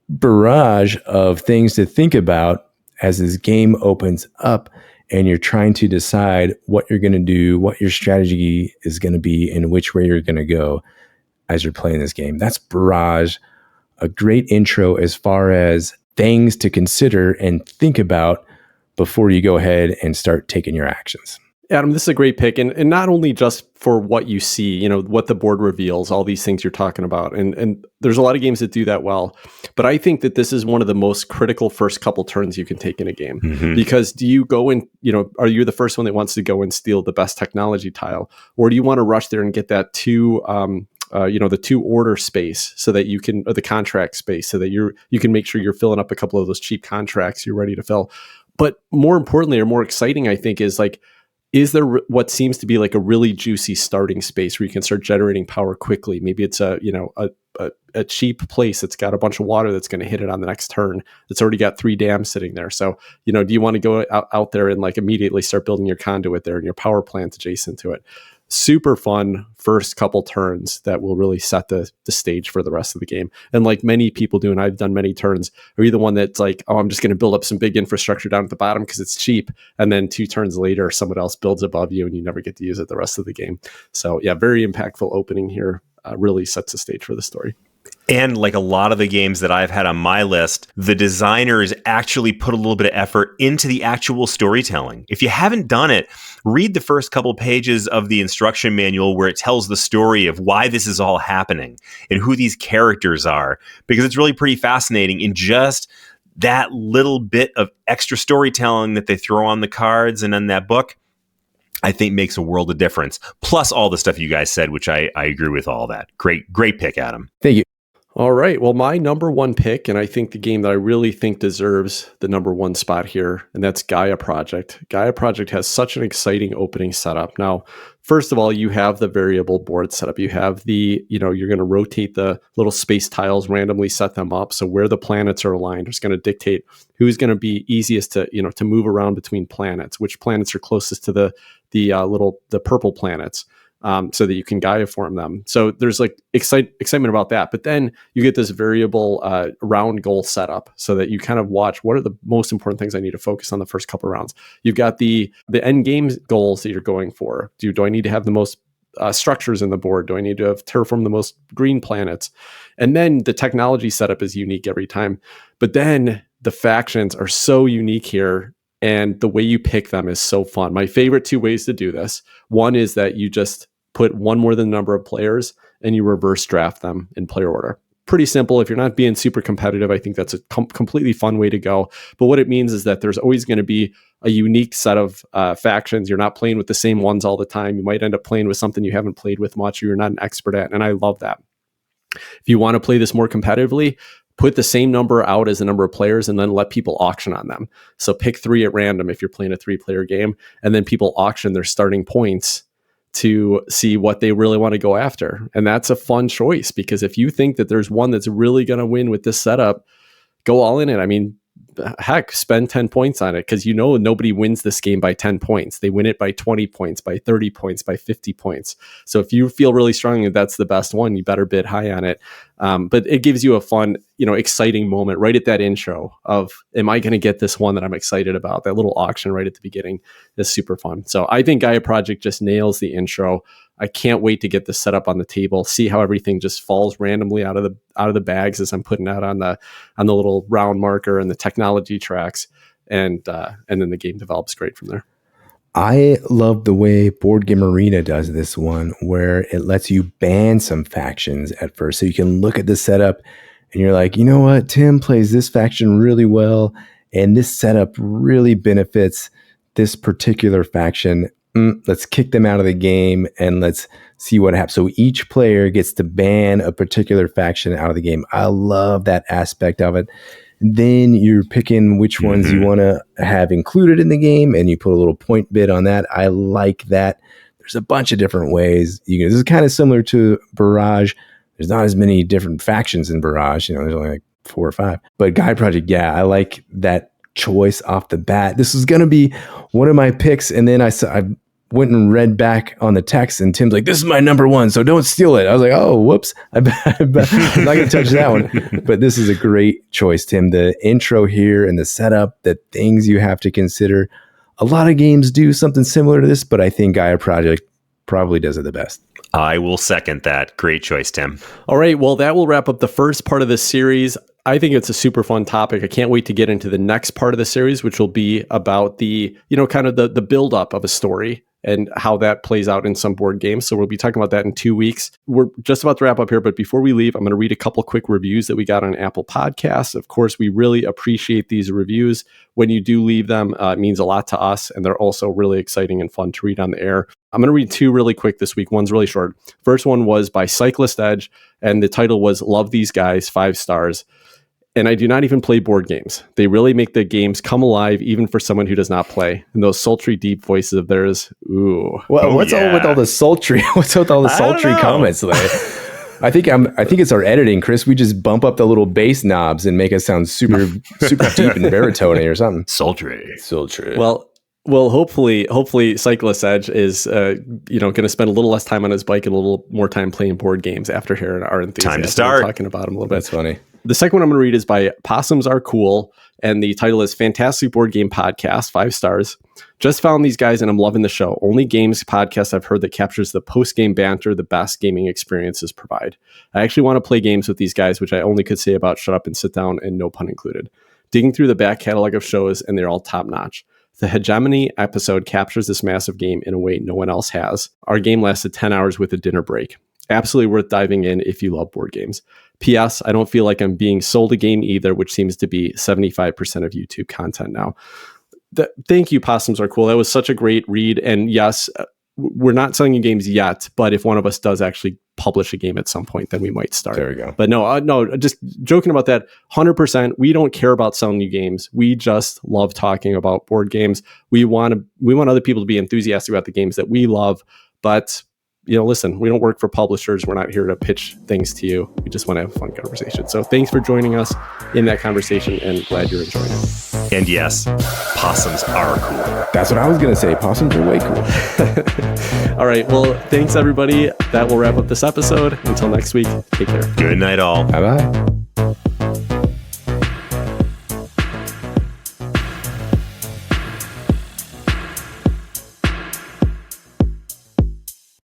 barrage of things to think about as this game opens up and you're trying to decide what you're going to do, what your strategy is going to be, and which way you're going to go as you're playing this game. That's Barrage, a great intro as far as things to consider and think about before you go ahead and start taking your actions. Adam, this is a great pick. And not only just for what you see, what the board reveals, all these things you're talking about. And there's a lot of games that do that well. But I think that this is one of the most critical first couple turns you can take in a game. Mm-hmm. Because do you go and, are you the first one that wants to go and steal the best technology tile? Or do you want to rush there and get that the 2 order space so that you can, or the contract space, so that you can make sure you're filling up a couple of those cheap contracts you're ready to fill. But more importantly, or more exciting, I think, is there what seems to be like a really juicy starting space where you can start generating power quickly? Maybe it's a cheap place that's got a bunch of water that's going to hit it on the next turn. That's already got 3 dams sitting there. So, do you want to go out there and like immediately start building your conduit there and your power plant adjacent to it? Super fun first couple turns that will really set the stage for the rest of the game. And like many people do, and I've done many turns, are you the one that's like, oh, I'm just going to build up some big infrastructure down at the bottom because it's cheap. And then 2 turns later, someone else builds above you and you never get to use it the rest of the game. So yeah, very impactful opening here. Really sets the stage for the story. And like a lot of the games that I've had on my list, the designers actually put a little bit of effort into the actual storytelling. If you haven't done it, read the first couple pages of the instruction manual where it tells the story of why this is all happening and who these characters are, because it's really pretty fascinating in just that little bit of extra storytelling that they throw on the cards and in that book. I think makes a world of difference. Plus all the stuff you guys said, which I agree with all that. Great pick, Adam. Thank you. All right. Well, my number 1 pick, and I think the game that I really think deserves the number 1 spot here, and that's Gaia Project. Gaia Project has such an exciting opening setup. Now, first of all, you have the variable board setup. You have the, you're going to rotate the little space tiles, randomly set them up. So where the planets are aligned is going to dictate who's going to be easiest to, to move around between planets, which planets are closest to the purple planets. So that you can Gaia form them. So there's like excitement about that. But then you get this variable round goal setup so that you kind of watch what are the most important things I need to focus on the first couple rounds. You've got the end game goals that you're going for. Do I need to have the most structures in the board? Do I need to have terraform the most green planets? And then the technology setup is unique every time. But then the factions are so unique here. And the way you pick them is so fun. My favorite 2 ways to do this. One is that you just put 1 more than the number of players and you reverse draft them in player order. Pretty simple. If you're not being super competitive, I think that's a completely fun way to go. But what it means is that there's always going to be a unique set of factions. You're not playing with the same ones all the time. You might end up playing with something you haven't played with much or you're not an expert at. And I love that. If you want to play this more competitively, put the same number out as the number of players and then let people auction on them. So pick 3 at random if you're playing a 3-player game, and then people auction their starting points to see what they really want to go after. And that's a fun choice because if you think that there's one that's really going to win with this setup, go all in it. I mean, heck, spend 10 points on it because nobody wins this game by 10 points. They win it by 20 points, by 30 points, by 50 points. So if you feel really strongly that that's the best one, you better bid high on it. But it gives you a fun, exciting moment right at that intro of, am I going to get this one that I'm excited about? That little auction right at the beginning is super fun. So I think Gaia Project just nails the intro. I can't wait to get this set up on the table, see how everything just falls randomly out of the bags as I'm putting out on the little round marker and the technology tracks, and then the game develops great from there. I love the way Board Game Arena does this one, where it lets you ban some factions at first. So you can look at the setup and you're like, you know what, Tim plays this faction really well, and this setup really benefits this particular faction. Let's kick them out of the game and let's see what happens. So each player gets to ban a particular faction out of the game. I love that aspect of it. Then you're picking which ones you want to have included in the game, and you put a little point bid on that. I like that. There's a bunch of different ways. This is kind of similar to Barrage. There's not as many different factions in Barrage. There's only like 4 or 5. But Gaia Project, yeah, I like that choice off the bat. This is going to be one of my picks, and then I went and read back on the text, and Tim's like, "This is my number one, so don't steal it." I was like, "Oh, whoops! I'm not gonna touch that one." But this is a great choice, Tim. The intro here and the setup, the things you have to consider. A lot of games do something similar to this, but I think Gaia Project probably does it the best. I will second that. Great choice, Tim. All right. Well, that will wrap up the first part of this series. I think it's a super fun topic. I can't wait to get into the next part of the series, which will be about the, kind of the build up of a story and how that plays out in some board games. So we'll be talking about that in 2 weeks. We're just about to wrap up here, but before we leave, I'm going to read a couple quick reviews that we got on Apple Podcasts. Of course, we really appreciate these reviews. When you do leave them, it means a lot to us, and they're also really exciting and fun to read on the air. I'm going to read 2 really quick this week. One's really short. First one was by Cyclist Edge, and the title was Love These Guys, 5 stars. And I do not even play board games. They really make the games come alive, even for someone who does not play. And those sultry, deep voices of theirs, ooh. Well, what's all with all the sultry? What's with all the sultry comments? I think it's our editing, Chris. We just bump up the little bass knobs and make it sound super deep and baritone or something. Sultry. Well, hopefully, Cyclist Edge is, going to spend a little less time on his bike and a little more time playing board games after hearing our enthusiasm. Time to start talking about him a little bit. That's funny. The second one I'm going to read is by Possums Are Cool, and the title is Fantastic Board Game Podcast, 5 stars. Just found these guys, and I'm loving the show. Only games podcast I've heard that captures the post-game banter the best gaming experiences provide. I actually want to play games with these guys, which I only could say about Shut Up and Sit Down, and no pun included. Digging through the back catalog of shows, and they're all top-notch. The Hegemony episode captures this massive game in a way no one else has. Our game lasted 10 hours with a dinner break. Absolutely worth diving in if you love board games. P.S. I don't feel like I'm being sold a game either, which seems to be 75% of YouTube content now. Thank you, Possums Are Cool. That was such a great read. And yes, we're not selling you games yet, but if one of us does actually publish a game at some point, then we might start. There we go. But no, just joking about that. 100%. We don't care about selling you games. We just love talking about board games. We want other people to be enthusiastic about the games that we love, but listen, we don't work for publishers. We're not here to pitch things to you. We just want to have a fun conversation. So thanks for joining us in that conversation, and glad you're enjoying it. And yes, possums are cool. That's what I was going to say. Possums are way cool. All right. Well, thanks, everybody. That will wrap up this episode. Until next week, take care. Good night, all. Bye-bye.